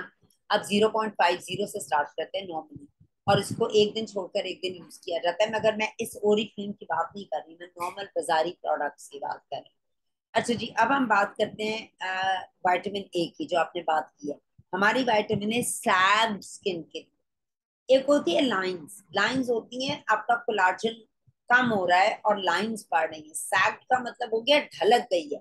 आप 0.50 से स्टार्ट करते हैं नॉर्मली, और इसको एक दिन छोड़कर एक दिन यूज किया जाता है। मगर मैं इस ओरी क्रीम की बात नहीं कर रही, मैं नॉर्मल बाजारी प्रोडक्ट्स की बात कर रही हूँ। अच्छा जी, अब हम बात करते हैं विटामिन ए की, जो आपने बात की है। हमारी विटामिन ए सैग्ड स्किन के लिए। एक होती है लाइंस, लाइंस होती हैं, आपका कोलाजन कम हो रहा है और लाइंस बढ़ रही है। सैग्ड का मतलब हो गया ढलक गई है।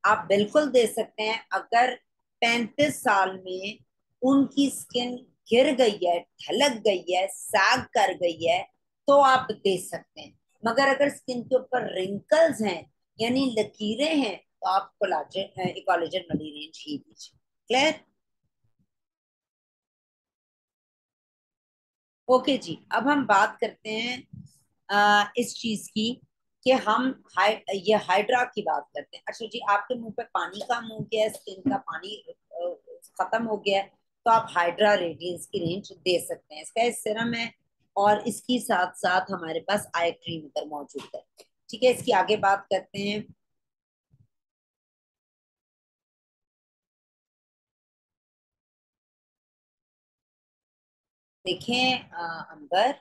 आप बिल्कुल दे सकते हैं, अगर 35 साल में उनकी स्किन गिर गई है, ढलक गई है, सैग कर गई है, तो आप दे सकते हैं। मगर अगर स्किन के ऊपर रिंकल्स हैं, यानी लकीरें हैं, तो आप कोलाजन कोलाजन वाली रेंज ही दीजिए। क्लियर? ओके जी, अब हम बात करते हैं इस चीज की कि हम ये हाइड्रा की बात करते हैं। अच्छा जी, आपके मुंह पे पानी कम हो गया है, स्किन का पानी खत्म हो गया है, तो आप हाइड्रा रेडियंस की रेंज दे सकते हैं। इसका सिरम है, और इसकी साथ साथ हमारे पास आई क्रीम इधर मौजूद है। ठीक है, इसकी आगे बात करते हैं। देखें अंबर,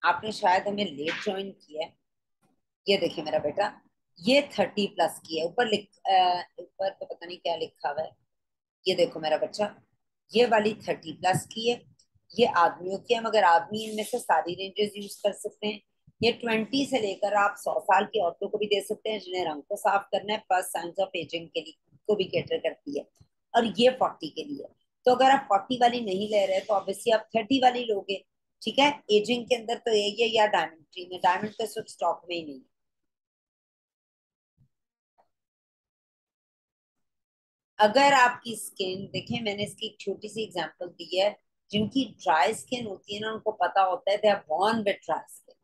आपने शायद हमें लेट ज्वाइन किया है। ये देखिए मेरा बेटा, ये 30+ की है। ऊपर तो पता नहीं क्या लिखा हुआ है। ये देखो मेरा बच्चा, ये वाली 30+ की है। ये आदमियों की है, मगर आदमी इनमें से सारी रेंजेस यूज कर सकते हैं। ये 20 से लेकर आप 100 साल की औरतों को भी दे सकते हैं, जिन्हें रंग को साफ करना है, फर्स्ट साइंस ऑफ एजिंग के लिए को भी कैटर करती है। और ये 40 के लिए। तो अगर आप 40 वाली नहीं ले रहे तो ऑब्वियसली आप 30 वाली लोगे। ठीक है, एजिंग के अंदर तो यही है, या डायमंड क्रीम है। डायमंड तो इस वक्त स्टॉक में ही नहीं है। अगर आपकी स्किन, देखें मैंने इसकी एक छोटी सी एग्जांपल दी है। जिनकी ड्राई स्किन होती है ना, उनको पता होता है they are born with dry skin.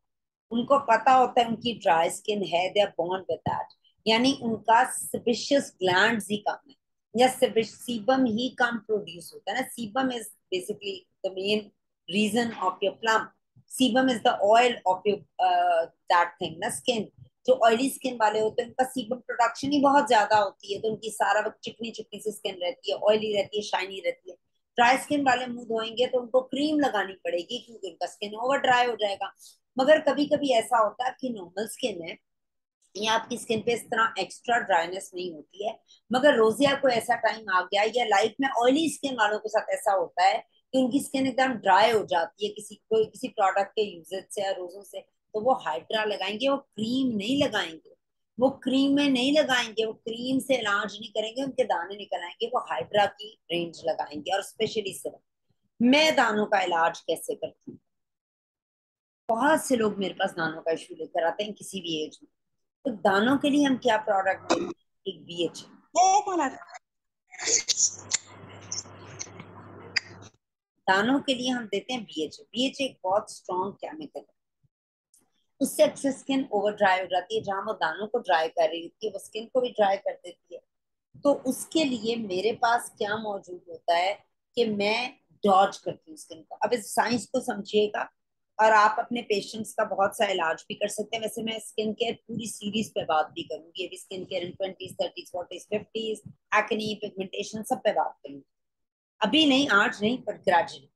उनको पता होता है उनकी ड्राई स्किन है, they are born with that. यानी उनका सेबेशियस ग्लैंड्स ही कम है, या सीबम ही कम प्रोड्यूस होता है ना। Sebum is basically the main reason of your plum. Sebum is the oil of your that thing ना, स्किन। जो ऑयली स्किन वाले होते हैं उनका सीबम प्रोडक्शन ही बहुत ज्यादा होती है, तो उनकी सारा वक्त चिकनी चिकनी सी स्किन रहती है, ऑयली रहती है, शाइनी रहती है। ड्राई स्किन वाले मुंह धोएंगे तो उनको क्रीम लगानी पड़ेगी, क्योंकि उनका स्किन ओवर ड्राई हो जाएगा। मगर कभी कभी ऐसा होता है कि नॉर्मल स्किन है, या आपकी स्किन पे इस तरह एक्स्ट्रा ड्राइनेस नहीं होती है। मगर रोजिया को ऐसा टाइम आ गया, या लाइफ में ऑयली स्किन वालों के साथ ऐसा होता है कि उनकी स्किन एकदम ड्राई हो जाती है किसी प्रोडक्ट के यूजेज से या रोजों से, तो वो हाइड्रा लगाएंगे, वो क्रीम नहीं लगाएंगे। वो क्रीम में नहीं लगाएंगे, वो क्रीम से इलाज नहीं करेंगे, उनके दाने निकल आएंगे, वो हाइड्रा की रेंज लगाएंगे। और स्पेशली सिर्फ मैं दानों का इलाज कैसे करती हूँ, बहुत से लोग मेरे पास दानों का इशू लेकर आते हैं किसी भी एज में। तो दानों के लिए हम क्या प्रोडक्ट देते हैं? एक बीएच। एक मिनट। दानों के लिए हम देते हैं बीएच। बीएच एक बहुत स्ट्रॉन्ग केमिकल है। उससे अक्सर स्किन ओवर ड्राई हो जाती है, जहां वो दानों को ड्राई कर रही होती है वो स्किन को भी ड्राई कर देती है। तो उसके लिए मेरे पास क्या मौजूद होता है कि मैं डॉज करती हूँ स्किन को। अब इस साइंस को समझिएगा, और आप अपने पेशेंट्स का बहुत सा इलाज भी कर सकते हैं। वैसे मैं स्किन केयर पूरी सीरीज पे बात भी करूंगी अभी, स्किन केयर इन 20s 30s 40s 50s, acne, pigmentation, सब पे बात करूंगी। अभी नहीं, आज नहीं, पर ग्रेजुअली।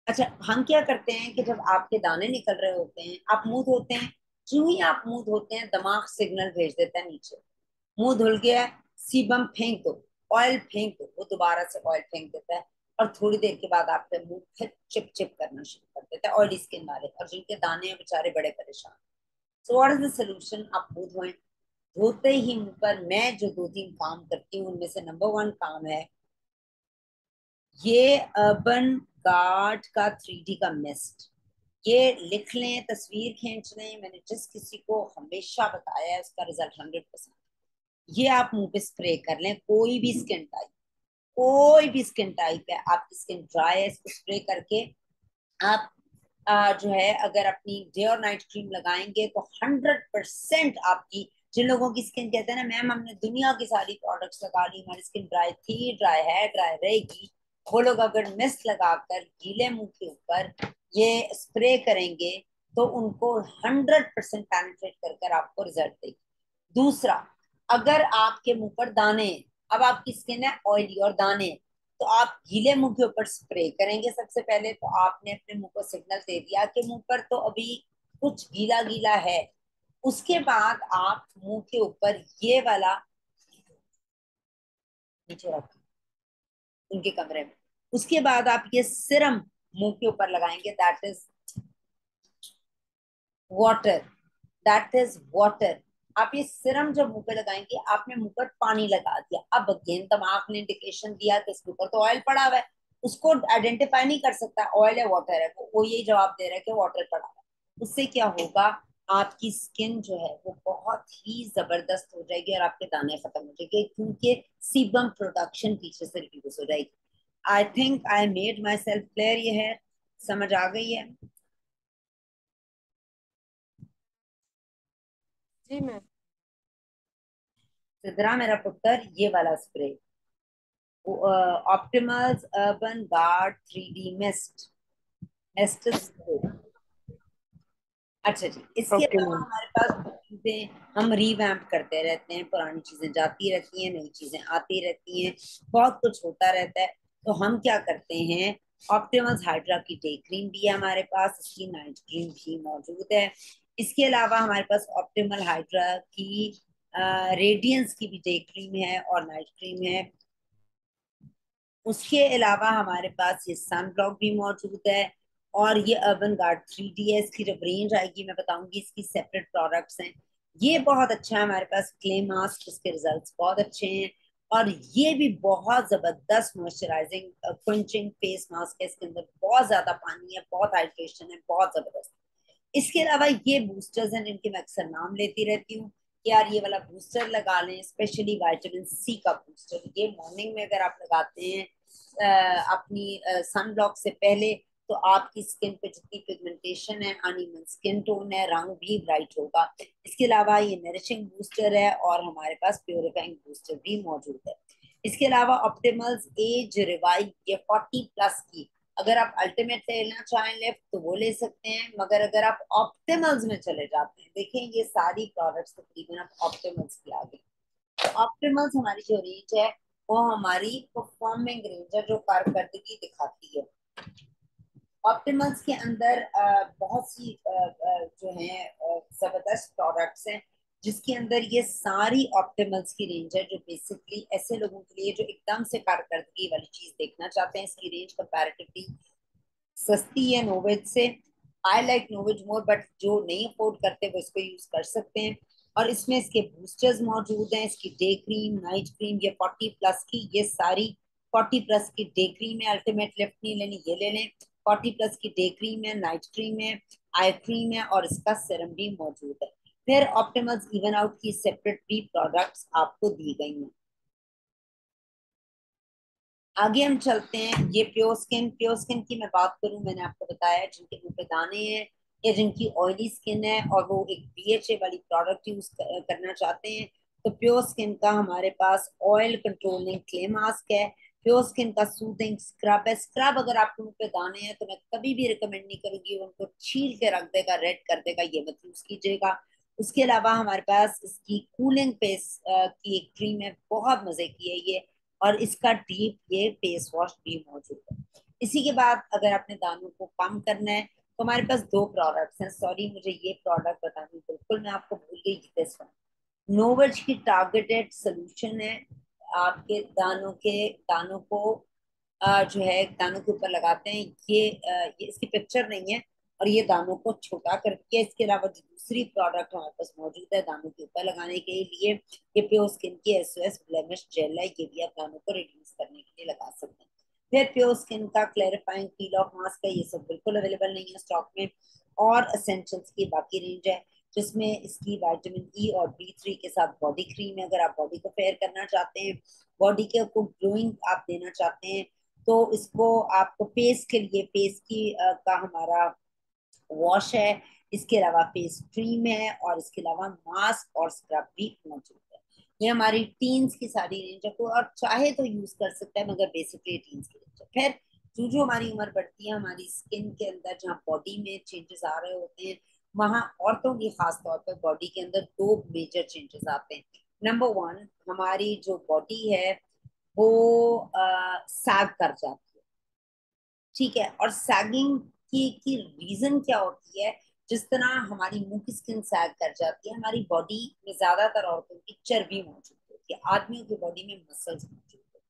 अच्छा, हम क्या करते हैं कि जब आपके दाने निकल रहे होते हैं, आप मुंह धोते हैं। जो ही आप मुंह धोते हैं, दिमाग सिग्नल भेज देता है नीचे, मुंह धुल गया है, सीबम फेंक दो, ऑयल फेंक दो। वो दोबारा से ऑयल फेंक देता है, और थोड़ी देर के बाद आपका मुंह फिर चिप चिप करना शुरू कर देता है, ऑयली स्किन वाले। और जिनके दाने हैं बेचारे बड़े परेशान। So what is the solution? आप मुंह धोएं। धोते ही मुंह पर मैं जो 2-3 काम करती हूँ उनमें से नंबर 1 काम है ये अर्बन गार्ड का 3D का मिस्ट। ये लिख लें, तस्वीर खींच लें, मैंने जिस किसी को हमेशा बताया है उसका रिजल्ट 100%। ये आप मुंह पे स्प्रे कर लें, कोई भी स्किन टाइप है, आपकी स्किन ड्राई है, इसको स्प्रे करके आप जो है अगर अपनी डे और नाइट क्रीम लगाएंगे तो 100% आपकी, जिन लोगों की स्किन कहते हैं ना मैम हमने दुनिया की सारी प्रोडक्ट्स लगा ली हमारी स्किन ड्राई थी, ड्राई है, ड्राई रहेगी, वो लोग अगर मिस्ट लगाकर गीले मुंह के ऊपर ये स्प्रे करेंगे तो उनको 100% पेनिट्रेट कर कर आपको रिजल्ट देगी। दूसरा, अगर आपके मुंह पर दाने हैं, अब आपकी स्किन है ऑयली और दाने हैं, तो आप गीले मुंह के ऊपर स्प्रे करेंगे सबसे पहले, तो आपने अपने मुंह को सिग्नल दे दिया कि मुंह पर तो अभी कुछ गीला गीला है। उसके बाद आप मुंह के ऊपर ये वाला नीचे रखें उनके कमरे में, उसके बाद आप ये सिरम मुंह के ऊपर लगाएंगे, वाटर दैट इज वाटर। आप ये सिरम जब मुंह पे लगाएंगे, आपने मुंह पर पानी लगा दिया, अब अगेन दिमाग ने इंडिकेशन दिया कि इसके ऊपर तो ऑयल पड़ा हुआ है, उसको आइडेंटिफाई नहीं कर सकता ऑयल है वाटर है, वो यही जवाब दे रहा है कि वाटर पड़ा हुआ है। उससे क्या होगा, आपकी स्किन जो है वो बहुत ही जबरदस्त हो जाएगी और आपके दाने खत्म हो जाएंगे, क्योंकि सीबम प्रोडक्शन पीछे से रिड्यूस हो जाएगी। I think I made my self clear. ये है, समझ आ गई है? जी मैम। सिद्धरा मेरा पुत्र, ये वाला spray ऑप्टिमल्स urban guard 3D mist mist spray. अच्छा जी, इसके ओके अलावा मैम। हमारे पास कुछ चीजें हम रिवैम्प करते रहते हैं, पुरानी चीजें जाती रहती हैं, नई चीजें आती रहती हैं, बहुत कुछ होता रहता है। तो हम क्या करते हैं, ऑप्टिमल्स हाइड्रा की डे क्रीम भी है हमारे पास, इसकी नाइट क्रीम भी मौजूद है। इसके अलावा हमारे पास ऑप्टिमल हाइड्रा की रेडियंस की भी डे क्रीम है और नाइट क्रीम है। उसके अलावा हमारे पास ये सन ब्लॉक भी मौजूद है और ये अर्बन गार्ड 3D है। इसकी जब रेंज आएगी मैं बताऊंगी, इसकी सेपरेट प्रोडक्ट्स हैं। ये बहुत अच्छा है हमारे पास क्ले मास्क, इसके रिजल्ट्स बहुत अच्छे हैं। और ये भी बहुत जबरदस्त मॉइस्चराइजिंग क्विंचिंग फेस मास्क है, इसके अंदर बहुत ज्यादा पानी है, बहुत हाइड्रेशन है, बहुत जबरदस्त। इसके अलावा ये बूस्टर्स हैं जिनके मैं अक्सर नाम लेती रहती हूँ कि यार ये वाला बूस्टर लगा लें, स्पेशली विटामिन सी का बूस्टर। ये मॉर्निंग में अगर आप लगाते हैं अपनी सन ब्लॉक से पहले, तो आपकी स्किन पे जितनी पिगमेंटेशन है, अनइवन स्किन टोन है, रंग भी ब्राइट होगा। इसके अलावा ये नरिशिंग बूस्टर है और हमारे पास प्योरीफाइंग बूस्टर भी मौजूद है। इसके अलावा ऑप्टिमल्स एज रिवाइव, ये 40+ की, अगर आप अल्टीमेट लेना चाहें लेफ्ट तो वो ले सकते हैं, मगर अगर आप ऑप्टिमल्स में चले जाते हैं, देखें ये सारी प्रोडक्ट्स तकरीबन आप ऑप्टिमल्स की आ गई। तो ऑप्टिमल्स हमारी जो रेंज है वो हमारी परफॉर्मिंग रेंज है, जो कारकर्दगी दिखाती है। ऑप्टिमल्स के अंदर बहुत सी जो है जबरदस्त प्रोडक्ट्स हैं, जिसके अंदर ये सारी ऑप्टिमल्स की रेंज है, जो बेसिकली ऐसे लोगों के लिए जो एकदम से कारकर्दगी वाली चीज देखना चाहते हैं। इसकी रेंज कंपैरेटिवली सस्ती है नोवेज से। आई लाइक नोवेज मोर, बट जो नहीं अफोर्ड करते वो इसको यूज कर सकते हैं। और इसमें इसके बूस्टर्स मौजूद हैं, इसकी डे क्रीम, नाइट क्रीम, ये 40+ की, ये सारी 40+ की डे क्रीम है। अल्टीमेट लिफ्ट नहीं लेनी, ये ले लें। 40+ की डे क्रीम है, नाइट क्रीम है, आई क्रीम है और इसका सीरम भी मौजूद है। फिर ऑप्टिमल्स इवन आउट की सेपरेट भी प्रोडक्ट्स आपको दी गई हैं। आगे हम चलते हैं, ये प्योर स्किन की मैं बात करूं, मैंने आपको बताया जिनके मुंह पे दाने हैं या जिनकी ऑयली स्किन है और वो एक BHA वाली प्रोडक्ट यूज करना चाहते हैं, तो प्योर स्किन का हमारे पास ऑयल कंट्रोलिंग क्ले मास्क है। प्योर स्किन का सूथिंग स्क्रब है। स्क्रब अगर आपके मुंह पे दाने हैं तो मैं कभी भी रिकमेंड नहीं करूंगी, उनको छील के रख देगा, रेड कर देगा, ये मत यूज कीजिएगा। उसके अलावा हमारे पास इसकी कूलिंग फेस की एक क्रीम है, बहुत मजे की है ये, और इसका डीप ये फेस वॉश भी मौजूद है। इसी के बाद अगर आपने दानों को कम करना है तो हमारे पास 2 प्रोडक्ट्स हैं। सॉरी, मुझे ये प्रोडक्ट बतानी बिल्कुल मैं आपको भूल गई, दिस वन नोवेज की टारगेटेड सोल्यूशन है। आपके दानों को जो है दानों के ऊपर लगाते हैं, ये इसकी पिक्चर नहीं है, और ये दानों को छोटा करती है। इसके अलावा जो दूसरी प्रोडक्ट हमारे पास मौजूद है दानों के ऊपर लगाने के लिए, ये प्योर स्किन की एसओएस ब्लेमिश जेल है, ये भी आप दानों को रिड्यूस करने के लिए लगा सकते हैं। फिर प्योर स्किन का क्लैरिफाइंग पील ऑफ मास्क है, ये सब बिल्कुल अवेलेबल नहीं है स्टॉक में। और एसेंशियल्स की बाकी रेंज है, जिसमें इसकी विटामिन ई और बी3 के साथ बॉडी क्रीम है। अगर आप बॉडी को फेयर करना चाहते हैं, बॉडी के को ग्लोइंग आप देना चाहते हैं, तो इसको आपको फेस के लिए फेस की का हमारा वॉश है, इसके अलावा फेस क्रीम है, और इसके अलावा मास्क और स्क्रब भी मौजूद है। ये हमारी टीन्स की सारी रेंज है, और चाहे तो यूज कर सकता है, मगर बेसिकली टीन्स की रेंज है। फिर जो जो हमारी उम्र बढ़ती है, हमारी स्किन के अंदर जहाँ बॉडी में चेंजेस आ रहे होते हैं, वहाँ औरतों की खास तौर पर बॉडी के अंदर दो मेजर चेंजेस आते हैं। नंबर वन, हमारी जो बॉडी है वो सैग कर जाती है, ठीक है। और सैगिंग की रीजन क्या होती है? जिस तरह हमारी मुंह की स्किन सैग कर जाती है, हमारी बॉडी में ज्यादातर औरतों की चर्बी मौजूद होती है, आदमियों की बॉडी में मसल्स मौजूद होते हैं।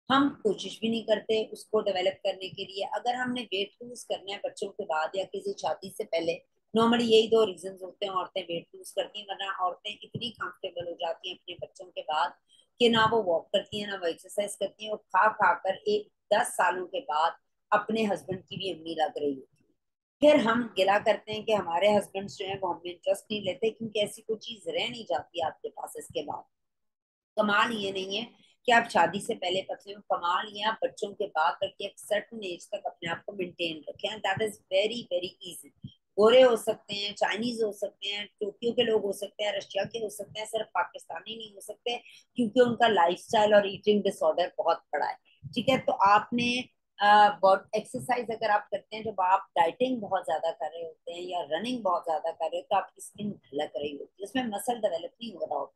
हम कोशिश भी नहीं करते उसको डेवलप करने के लिए। अगर हमने वेट लूज करना है बच्चों के बाद या किसी शादी से पहले, नॉर्मली यही दो रीजन होते हैं, औरतें वेट लूज करती हैं, वरना औरतें इतनी कंफर्टेबल हो जाती हैं अपने बच्चों के बाद कि ना वो वॉक करती हैं ना वो एक्सरसाइज करती हैं, और खा खा कर एक 10 सालों के बाद अपने हस्बैंड की भी अम्मी लग रही होती है। फिर हम गिला करते हैं कि हमारे हस्बैंड जो है वो हमें इंटरेस्ट नहीं लेते, क्योंकि ऐसी कोई चीज रह नहीं जाती आपके पास इसके बाद। कमाल ये नहीं है कि आप शादी से पहले पतले हो, कमाल ये आप बच्चों के बाद तक एक सर्टन एज तक अपने आप को मेंटेन रखें। That is very very easy. गोरे हो सकते हैं, चाइनीज हो सकते हैं, टोक्यो के लोग हो सकते हैं, रशिया के हो सकते हैं, सिर्फ पाकिस्तानी नहीं हो सकते, क्योंकि उनका लाइफस्टाइल और ईटिंग डिसऑर्डर बहुत बड़ा है। ठीक है, तो आपने एक्सरसाइज अगर आप करते हैं, जब आप डाइटिंग बहुत ज्यादा कर रहे होते हैं या रनिंग बहुत ज्यादा कर रहे हो, तो आपकी स्किन ढलक रही होती है, उसमें मसल डेवलप नहीं हो रहा होता,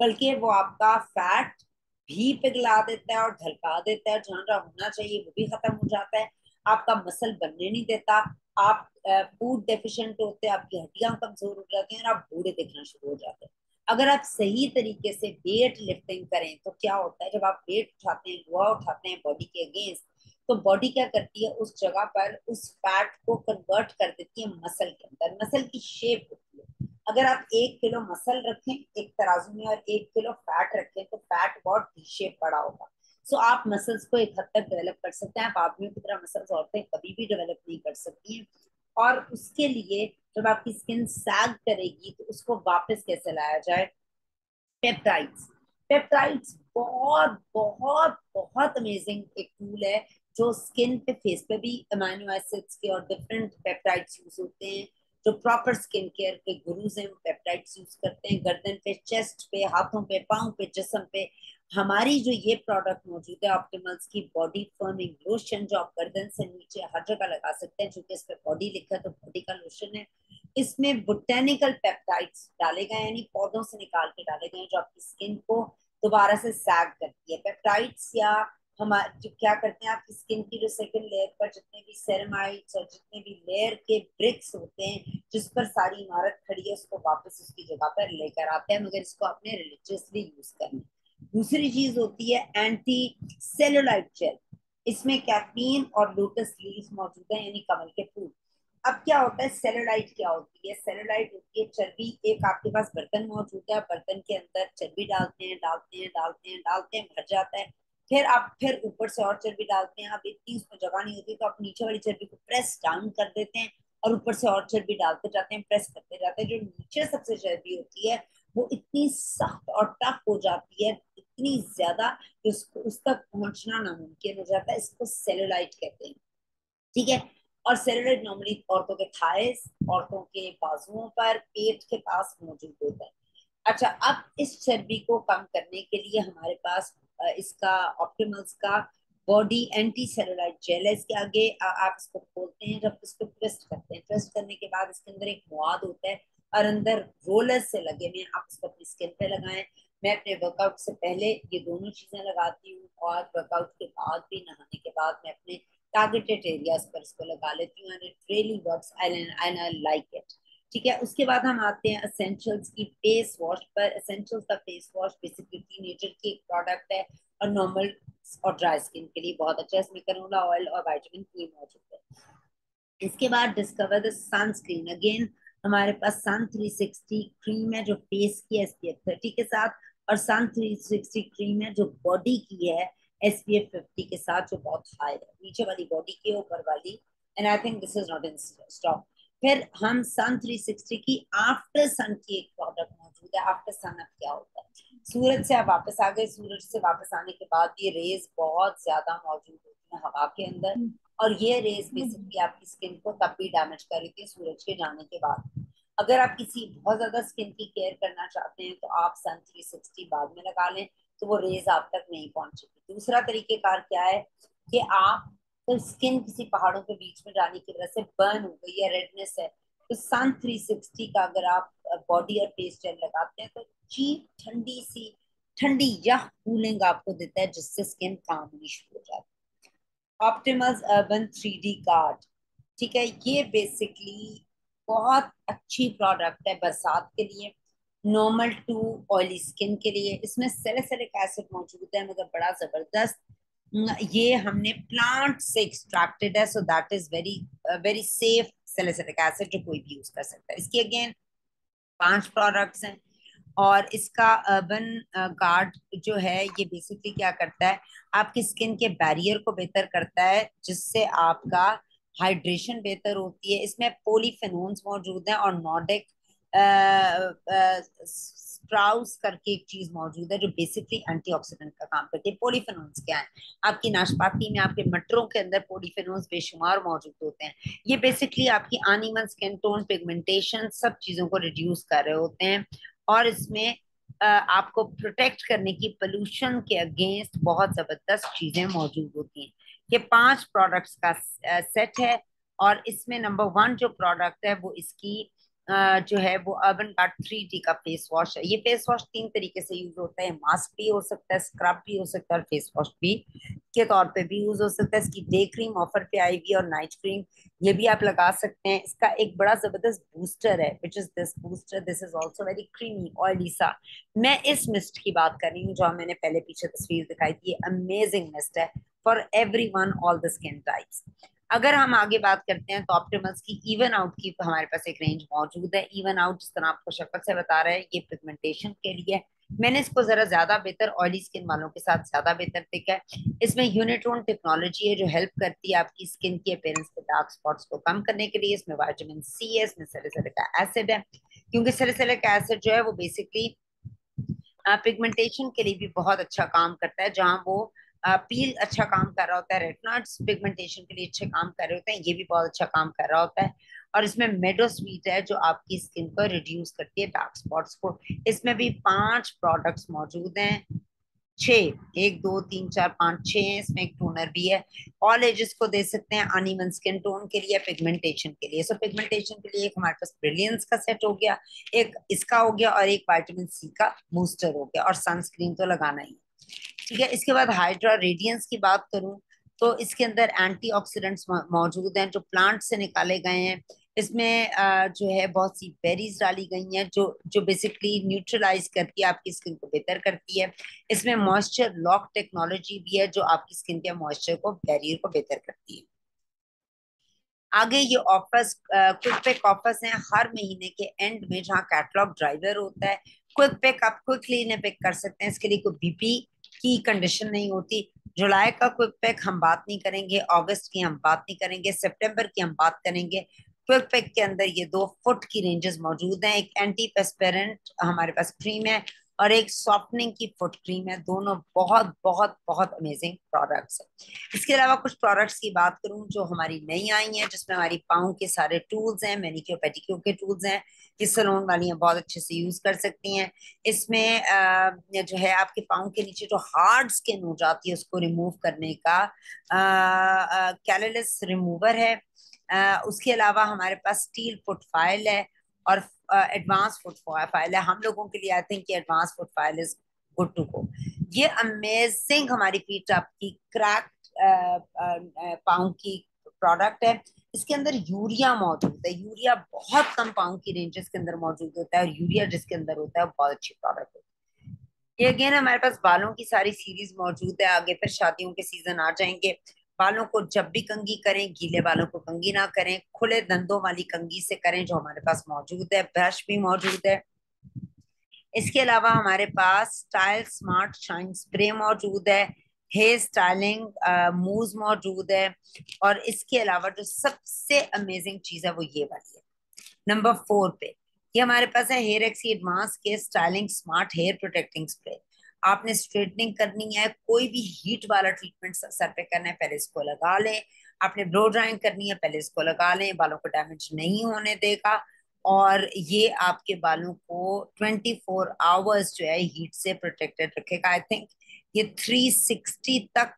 बल्कि वो आपका फैट भी पिघला देता है और ढलका देता है, जहां जहां होना चाहिए वो भी खत्म हो जाता है, आपका मसल बनने नहीं देता, आप फूड डेफिशिएंट होते हैं, आपकी हड्डियां कमजोर हो जाती हैं और आप बूढ़े दिखना शुरू हो जाते हैं। अगर आप सही तरीके से वेट लिफ्टिंग करें तो क्या होता है, जब आप वेट उठाते हैं, लोहा उठाते हैं बॉडी के अगेंस्ट, तो बॉडी क्या करती है, उस जगह पर उस फैट को कन्वर्ट कर देती है मसल के अंदर, मसल की शेप होती है। अगर आप 1 किलो मसल रखें एक तराजू में और 1 किलो फैट रखें, तो फैट बहुत डी शेप पड़ा होगा। सो आप मसल्स को एक हद तक डेवलप कर सकते हैं। आप आदमियों की तरह मसल्स औरतें कभी भी डेवलप नहीं कर सकती हैं। और उसके लिए जब आपकी स्किन सैग करेगी, तो उसको वापस कैसे लाया जाए? पेप्टाइड्स। पेप्टाइड्स बहुत बहुत बहुत अमेजिंग एक टूल है, जो स्किन पे फेस पे भी अमाइनो एसिड्स के और डिफरेंट पेप्टाइड्स यूज होते हैं। जो प्रॉपर स्किन केयर के गुरुज हैं वो पेप्टाइड्स यूज करते हैं, गर्दन पे, चेस्ट पे, हाथों पे, पाँव पे, जिस्म पे। हमारी जो ये प्रोडक्ट मौजूद है ऑप्टिमल्स की बॉडी फर्मिंग लोशन, जो आप गर्दन से नीचे हर जगह लगा सकते हैं, चूंकि इस पे बॉडी लिखा है तो बॉडी का लोशन है। इसमें बोटेनिकल पेप्टाइड्स डाले गए, यानी पौधों से निकाल के डाले गए, जो आपकी स्किन को दोबारा से सैग करती है। पेप्टाइड्स या हमारे जो क्या करते हैं, आपकी स्किन की जो सेकंड लेयर पर जितने भी सेरेमाइड्स और जितने भी लेयर के ब्रिक्स होते हैं, जिस पर सारी इमारत खड़ी है, उसको वापस उसकी जगह पर लेकर आते हैं, मगर इसको अपने रिलीजियसली यूज करना। दूसरी चीज होती है एंटी सेलुलाइट जेल। इसमें कैफीन और लोटस लीव्स मौजूद है, यानी कमल के फूल। अब क्या होता है, सेलुलाइट क्या होती है? सेलुलाइट होती है चर्बी। एक आपके पास बर्तन मौजूद है, बर्तन के अंदर चर्बी डालते हैं डालते हैं डालते हैं डालते हैं, भर जाता है। फिर आप फिर ऊपर से और चर्बी डालते हैं, अब इतनी उसमें जगह नहीं होती, तो आप नीचे वाली चर्बी को प्रेस डाउन कर देते हैं और ऊपर से और चर्बी डालते जाते हैं, प्रेस करते जाते हैं। जो नीचे सबसे चर्बी होती है वो इतनी सख्त और टफ हो जाती है, इतनी ज्यादा कि उसको उस तक पहुंचना नामुमकिन हो जाता है। इसको सेलुलाइट कहते हैं, ठीक है। और सेलुलाइट नॉर्मली औरतों के थाइस, औरतों के बाजुओं पर, पेट के पास मौजूद होता है। अच्छा, अब इस चर्बी को कम करने के लिए हमारे पास इसका ऑप्टिमल्स का बॉडी एंटी सेलुलाइट जेल है। इसके आगे आप इसको खोलते हैं, जब इसको ट्विस्ट करते हैं, ट्विस्ट करने के बाद इसके अंदर एक मुआद होता है और अंदर रोलर से लगे हुए हैं, आप इसको अपनी स्किन पे लगाएं। मैं अपने वर्कआउट से पहले ये दोनों चीजें लगाती हूँ, और वर्कआउट के बाद भी, नहाने के बाद मैं अपने टारगेटेड एरियाज पर इसको लगा लेती हूँ, and it really works and I like it. ठीक है, उसके बाद हम आते हैं एसेंशियल्स की फेस वॉश पर। एसेंशियल्स का फेस वॉश बेसिकली टीनेजर की एक प्रोडक्ट है, और नॉर्मल और ड्राई स्किन के लिए बहुत अच्छा है। इसमें कनोला ऑयल और विटामिन ई मौजूद है। इसके बाद डिस्कवर द सनस्क्रीन। अगेन हमारे पास सन 360 क्रीम है जो फेस की SPF 30 के साथ, और सन 360 क्रीम है जो बॉडी की है SPF 50 के साथ, जो बहुत हाई है, नीचे वाली बॉडी की, ऊपर वाली। And I think this is not in stock. फिर हम सन 360 की आफ्टर सन की एक प्रोडक्ट मौजूद है। आफ्टर सन अब क्या होता है, सूरज से आप वापस आ गए, सूरज से वापस आने के बाद ये रेज बहुत ज्यादा मौजूद होती है हवा के अंदर, और ये रेज बेसिकली आपकी स्किन को तब भी डैमेज कर रही थी सूरज के जाने के बाद। अगर आप किसी बहुत ज्यादा स्किन की केयर करना चाहते हैं तो आप सन 360 बाद में लगा लें, तो वो रेज आप तक नहीं पहुंचेगी। दूसरा तरीकेकार क्या है कि आप, तो स्किन किसी पहाड़ों के बीच में जाने की वजह से बर्न हो गई है, रेडनेस है, तो सन 360 का अगर आप बॉडी और फेस जेल लगाते हैं तो चीप ठंडी सी, ठंडी या कूलिंग आपको देता है, जिससे स्किन काम होनी शुरू हो जाती है। ऑप्टिमल्स अर्बन 3D गार्ड, ठीक है, ये बेसिकली बहुत अच्छी प्रोडक्ट है बरसात के लिए, नॉर्मल टू ऑयली स्किन के लिए। इसमें सैलिसिलिक एसिड मौजूद है, मगर बड़ा जबरदस्त। ये हमने प्लांट से एक्सट्रैक्टेड है, so that is very very safe salicylic acid, जो कोई भी यूज कर सकता है। इसकी अगेन 5 प्रोडक्ट्स हैं, और इसका अर्बन गार्ड जो है ये बेसिकली क्या करता है, आपकी स्किन के बैरियर को बेहतर करता है, जिससे आपका हाइड्रेशन बेहतर होती है। इसमें पॉलीफेनोल्स मौजूद हैं, और नॉर्डिक स्प्राउस करके एक चीज मौजूद है जो बेसिकली एंटीऑक्सीडेंट का काम करती है। पॉलीफेनोल्स क्या है, आपकी नाशपाती में, आपके मटरों के अंदर पॉलीफेनोल्स बेशुमार मौजूद होते हैं। ये बेसिकली आपकी अनइवन स्किन टोन, पिगमेंटेशन, सब चीजों को रिड्यूस कर रहे होते हैं, और इसमें आपको प्रोटेक्ट करने की, पोल्यूशन के अगेंस्ट बहुत जबरदस्त चीजें मौजूद होती हैं। ये 5 प्रोडक्ट्स का सेट है, और इसमें नंबर 1 जो प्रोडक्ट है वो इसकी जो है वो अर्बन गार्ड 3D का फेस वॉश है। ये फेस वॉश 3 तरीके से यूज होता है, मास्क भी हो सकता है, स्क्रब भी हो सकता है, और फेस वॉश भी के तौर पे भी यूज हो सकता है। इसकी डे क्रीम ऑफर पे आई हुई, और नाइट क्रीम ये भी आप लगा सकते हैं। इसका एक बड़ा जबरदस्त बूस्टर है, which is this booster, this is also very creamy oily सा। मैं इस मिस्ट की बात कर रही हूँ जो मैंने पहले पीछे तस्वीर दिखाई थी, अमेजिंग मिस्ट है for every one, all the skin types. अगर हम आगे बात करते हैं तो ऑप्टिमल्स की इवन आउट की हमारे पास एक रेंज मौजूद है। इवन आउट जिस तरह आपको शक्ल से बता रहे हैं, ये पिगमेंटेशन के लिए। मैंने इसको जरा ज्यादा बेहतर ऑयली स्किन वालों के साथ ज्यादा बेहतर देखा है। इसमें यूनिटोन टेक्नोलॉजी है जो हेल्प करती है आपकी स्किन की अपीयरेंस के डार्क स्पॉट्स को कम करने के लिए। इसमें विटामिन सी है, इसमें सैलिसिलिक एसिड है, क्योंकि सैलिसिलिक एसिड जो है वो बेसिकली पिगमेंटेशन के लिए भी बहुत अच्छा काम करता है। जहां वो पील अच्छा काम कर रहा होता है, रेटिनॉइड्स पिगमेंटेशन के लिए अच्छे काम कर रहे होते हैं, ये भी बहुत अच्छा काम कर रहा होता है। और इसमें मेडो स्वीट है जो आपकी स्किन को रिड्यूस करती है, डार्क स्पॉट्स को। इसमें भी 5 प्रोडक्ट्स मौजूद हैं, 6, 1 2 3 4 5 6 हैं। इसमें एक टोनर भी है, ऑल एजेस को दे सकते हैं, अनइवन स्किन टोन के लिए, पिगमेंटेशन के लिए। सो पिगमेंटेशन के लिए एक हमारे पास ब्रिलियंस का सेट हो गया, एक इसका हो गया, और एक विटामिन सी का बूस्टर हो गया, और सनस्क्रीन तो लगाना ही है। ठीक है, इसके बाद हाइड्रा रेडियंस की बात करूं तो इसके अंदर एंटीऑक्सीडेंट्स मौजूद हैं जो प्लांट से निकाले गए हैं। इसमें जो है बहुत सी बेरीज डाली गई हैं जो जो बेसिकली न्यूट्रलाइज करके आपकी स्किन को बेहतर करती है। इसमें मॉइस्चर लॉक टेक्नोलॉजी भी है जो आपकी स्किन के मॉइस्चर को, बैरियर को बेहतर करती है। आगे ये ऑफर्स, क्विक पिक ऑफर्स हैं हर महीने के एंड में, जहाँ कैटलॉग ड्राइवर होता है। क्विक पिक आप क्विकली इन्हें पिक कर सकते हैं, इसके लिए कोई बीपी की कंडीशन नहीं होती। जुलाई का क्विक पिक हम बात नहीं करेंगे, अगस्त की हम बात नहीं करेंगे, सितंबर की हम बात करेंगे। क्विक पिक के अंदर ये 2 फुट की रेंजेस मौजूद हैं, एक एंटी पेस्पेरेंट हमारे पास क्रीम है, और एक सॉफ्टनिंग की फुट क्रीम है। दोनों बहुत बहुत बहुत अमेजिंग प्रोडक्ट्स हैं। इसके अलावा कुछ प्रोडक्ट्स की बात करूं जो हमारी नई आई हैं, जिसमें हमारी पाँव के सारे टूल्स हैं, मैनिक्योर पेडिक्योर के टूल्स हैं, कि सलोन वाली बहुत अच्छे से यूज कर सकती हैं। इसमें जो है आपके पाँव के नीचे जो हार्ड स्किन हो जाती है उसको रिमूव करने का कैलस रिमूवर है। उसके अलावा हमारे पास स्टील फुट फाइल है, और एडवांस फुट फाइल है। हम लोगों के लिए I think advance foot file is good to go. ये अमेजिंग हमारी फीट आपकी क्रैक पाउंड की प्रोडक्ट है। इसके अंदर यूरिया मौजूद है, यूरिया बहुत कम पाउंड की रेंजेस के अंदर मौजूद होता है, और यूरिया जिसके अंदर होता है वो बहुत अच्छी प्रोडक्ट होती है। ये अगेन हमारे पास बालों की सारी सीरीज मौजूद है, आगे फिर शादियों के सीजन आ जाएंगे, बालों को जब भी कंघी करें, गीले बालों को कंघी ना करें, खुले दंदों वाली कंघी से करें जो हमारे पास मौजूद है। ब्रश भी मौजूद है। इसके अलावा हमारे पास स्टाइल स्मार्ट शाइन स्प्रे मौजूद है। हेयर स्टाइलिंग मूव मौजूद है। और इसके अलावा जो सबसे अमेजिंग चीज है वो ये वाली है, नंबर 4 पे। ये हमारे पास है हेयर एक्सी एडवांस के styling smart hair protecting spray. आपने स्ट्रेटनिंग करनी है, कोई भी हीट वाला ट्रीटमेंट सर पे करना है, पहले इसको लगा लें। आपने ब्लो ड्राइंग करनी है, पहले इसको लगा लें, बालों को डैमेज नहीं होने देगा। और ये आपके बालों को 24 आवर्स जो है हीट से प्रोटेक्टेड रखेगा। आई थिंक ये 360 तक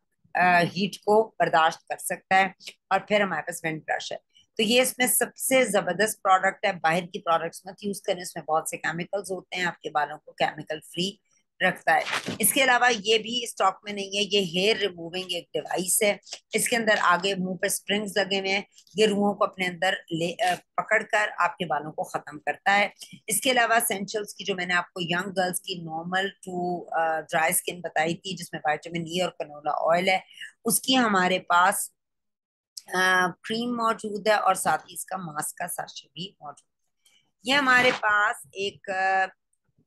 हीट को बर्दाश्त कर सकता है। और फिर हमारे पास वेंट ब्रश है। तो ये इसमें सबसे जबरदस्त प्रोडक्ट है। बाहर की प्रोडक्ट्स मत यूज करें, इसमें बहुत से केमिकल्स होते हैं, आपके बालों को केमिकल फ्री रखता है। इसके अलावा ये भी स्टॉक में नहीं है, ये हेयर रिमूविंग एक डिवाइस है। इसके अंदर आगे मुंह पे स्प्रिंग्स लगे हुए हैं, ये रूहों को अपने अंदर पकड़कर आपके बालों को खत्म करता है। इसके अलावा एसेंशियल्स की जो मैंने आपको यंग गर्ल्स की नॉर्मल टू ड्राई स्किन बताई थी, जिसमें विटामिन ई और कनोला ऑयल है, उसकी हमारे पास क्रीम मौजूद है और साथ ही इसका मास्क का साशे भी मौजूद है। ये हमारे पास एक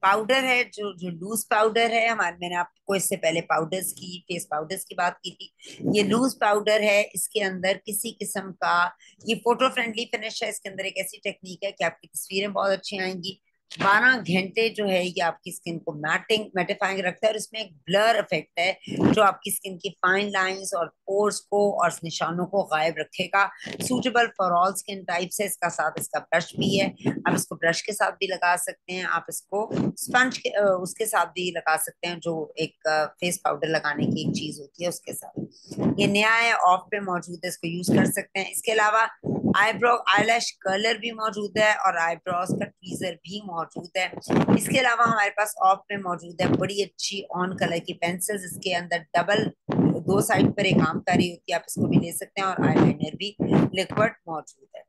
पाउडर है जो जो लूज पाउडर है हमारे, मैंने आपको इससे पहले पाउडर्स की, फेस पाउडर्स की बात की थी। ये लूज पाउडर है, इसके अंदर किसी किस्म का, ये फोटो फ्रेंडली फिनिश है। इसके अंदर एक ऐसी टेक्निक है कि आपकी तस्वीरें बहुत अच्छी आएंगी। 12 घंटे जो है ये आपकी स्किन को मैटिफाइंग रखता है। और इसमें एक ब्लर इफेक्ट है जो आपकी स्किन की फाइन लाइंस और पोर्स को और निशानों को गायब रखेगा। Suitable for all skin types है। इसका साथ इसका ब्रश भी है, आप इसको ब्रश के साथ भी लगा सकते हैं, आप इसको स्पंज के उसके साथ भी लगा सकते हैं, जो एक फेस पाउडर लगाने की एक चीज होती है उसके साथ। ये नया है, ऑफ पे मौजूद है, इसको यूज कर सकते हैं। इसके अलावा आईब्रो आईलैश कर्लर भी मौजूद है और आईब्रोज का ट्वीजर भी मौजूद है। इसके अलावा हमारे पास ऑफ पे मौजूद है बड़ी अच्छी ऑन कलर की पेंसिल्स। इसके अंदर डबल, दो साइड पर एक काम कर रही होती है, आप इसको भी ले सकते हैं। और आईलाइनर भी लिक्विड मौजूद है।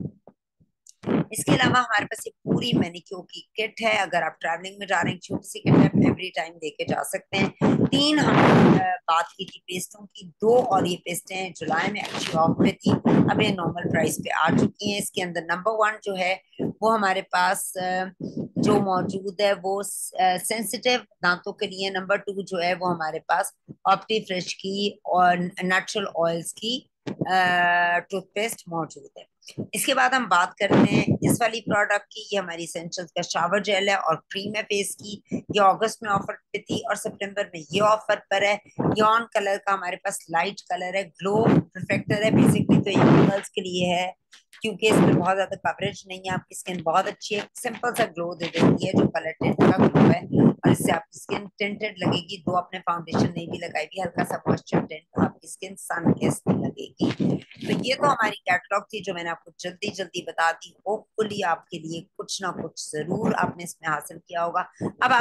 इसके अलावा हमारे पास ये पूरी मैनिक्योर की किट है। अगर आप ट्रैवलिंग में जा रहे हैं, छोटी सी किट है, एवरी टाइम लेके जा सकते हैं। 3 हमने बात की थी पेस्टों की, 2 और ये पेस्टें जुलाई में अच्छी ऑफ में थी, अब ये नॉर्मल प्राइस पे आ चुकी हैं। इसके अंदर नंबर 1 जो है वो हमारे पास जो मौजूद है वो सेंसिटिव दांतों के लिए। नंबर 2 जो है वो हमारे पास ऑप्टी फ्रेश की और नेचुरल ऑयल्स की टूथपेस्ट मौजूद है। इसके बाद हम बात करते हैं इस वाली प्रोडक्ट की। ये हमारी एसेंशियल्स का शावर जेल है और क्रीम है फेस की। ये अगस्त में ऑफर पे थी और सितंबर में ये ऑफर पर है। ये ऑन कलर का हमारे पास लाइट कलर है, ग्लो रिफ्लेक्टर है। बेसिकली तो ये गर्ल्स के लिए है क्योंकि इसमें बहुत ज्यादा कवरेज नहीं है, आपकी स्किन बहुत अच्छी है, सिंपल सा ग्लो दे देती है जो कलर टिंट का ग्लो है, और इससे आपकी स्किन टिंटेड लगेगी। 2 अपने फाउंडेशन नहीं भी लगाई भी, हल्का सा मॉइस्चर टिंट, आपकी स्किन सन किस लगेगी। तो ये तो हमारी कैटलॉग थी जो मैंने आपको जल्दी जल्दी बता दी। होपफुली आपके लिए कुछ ना कुछ जरूर आपने इसमें हासिल किया होगा। अब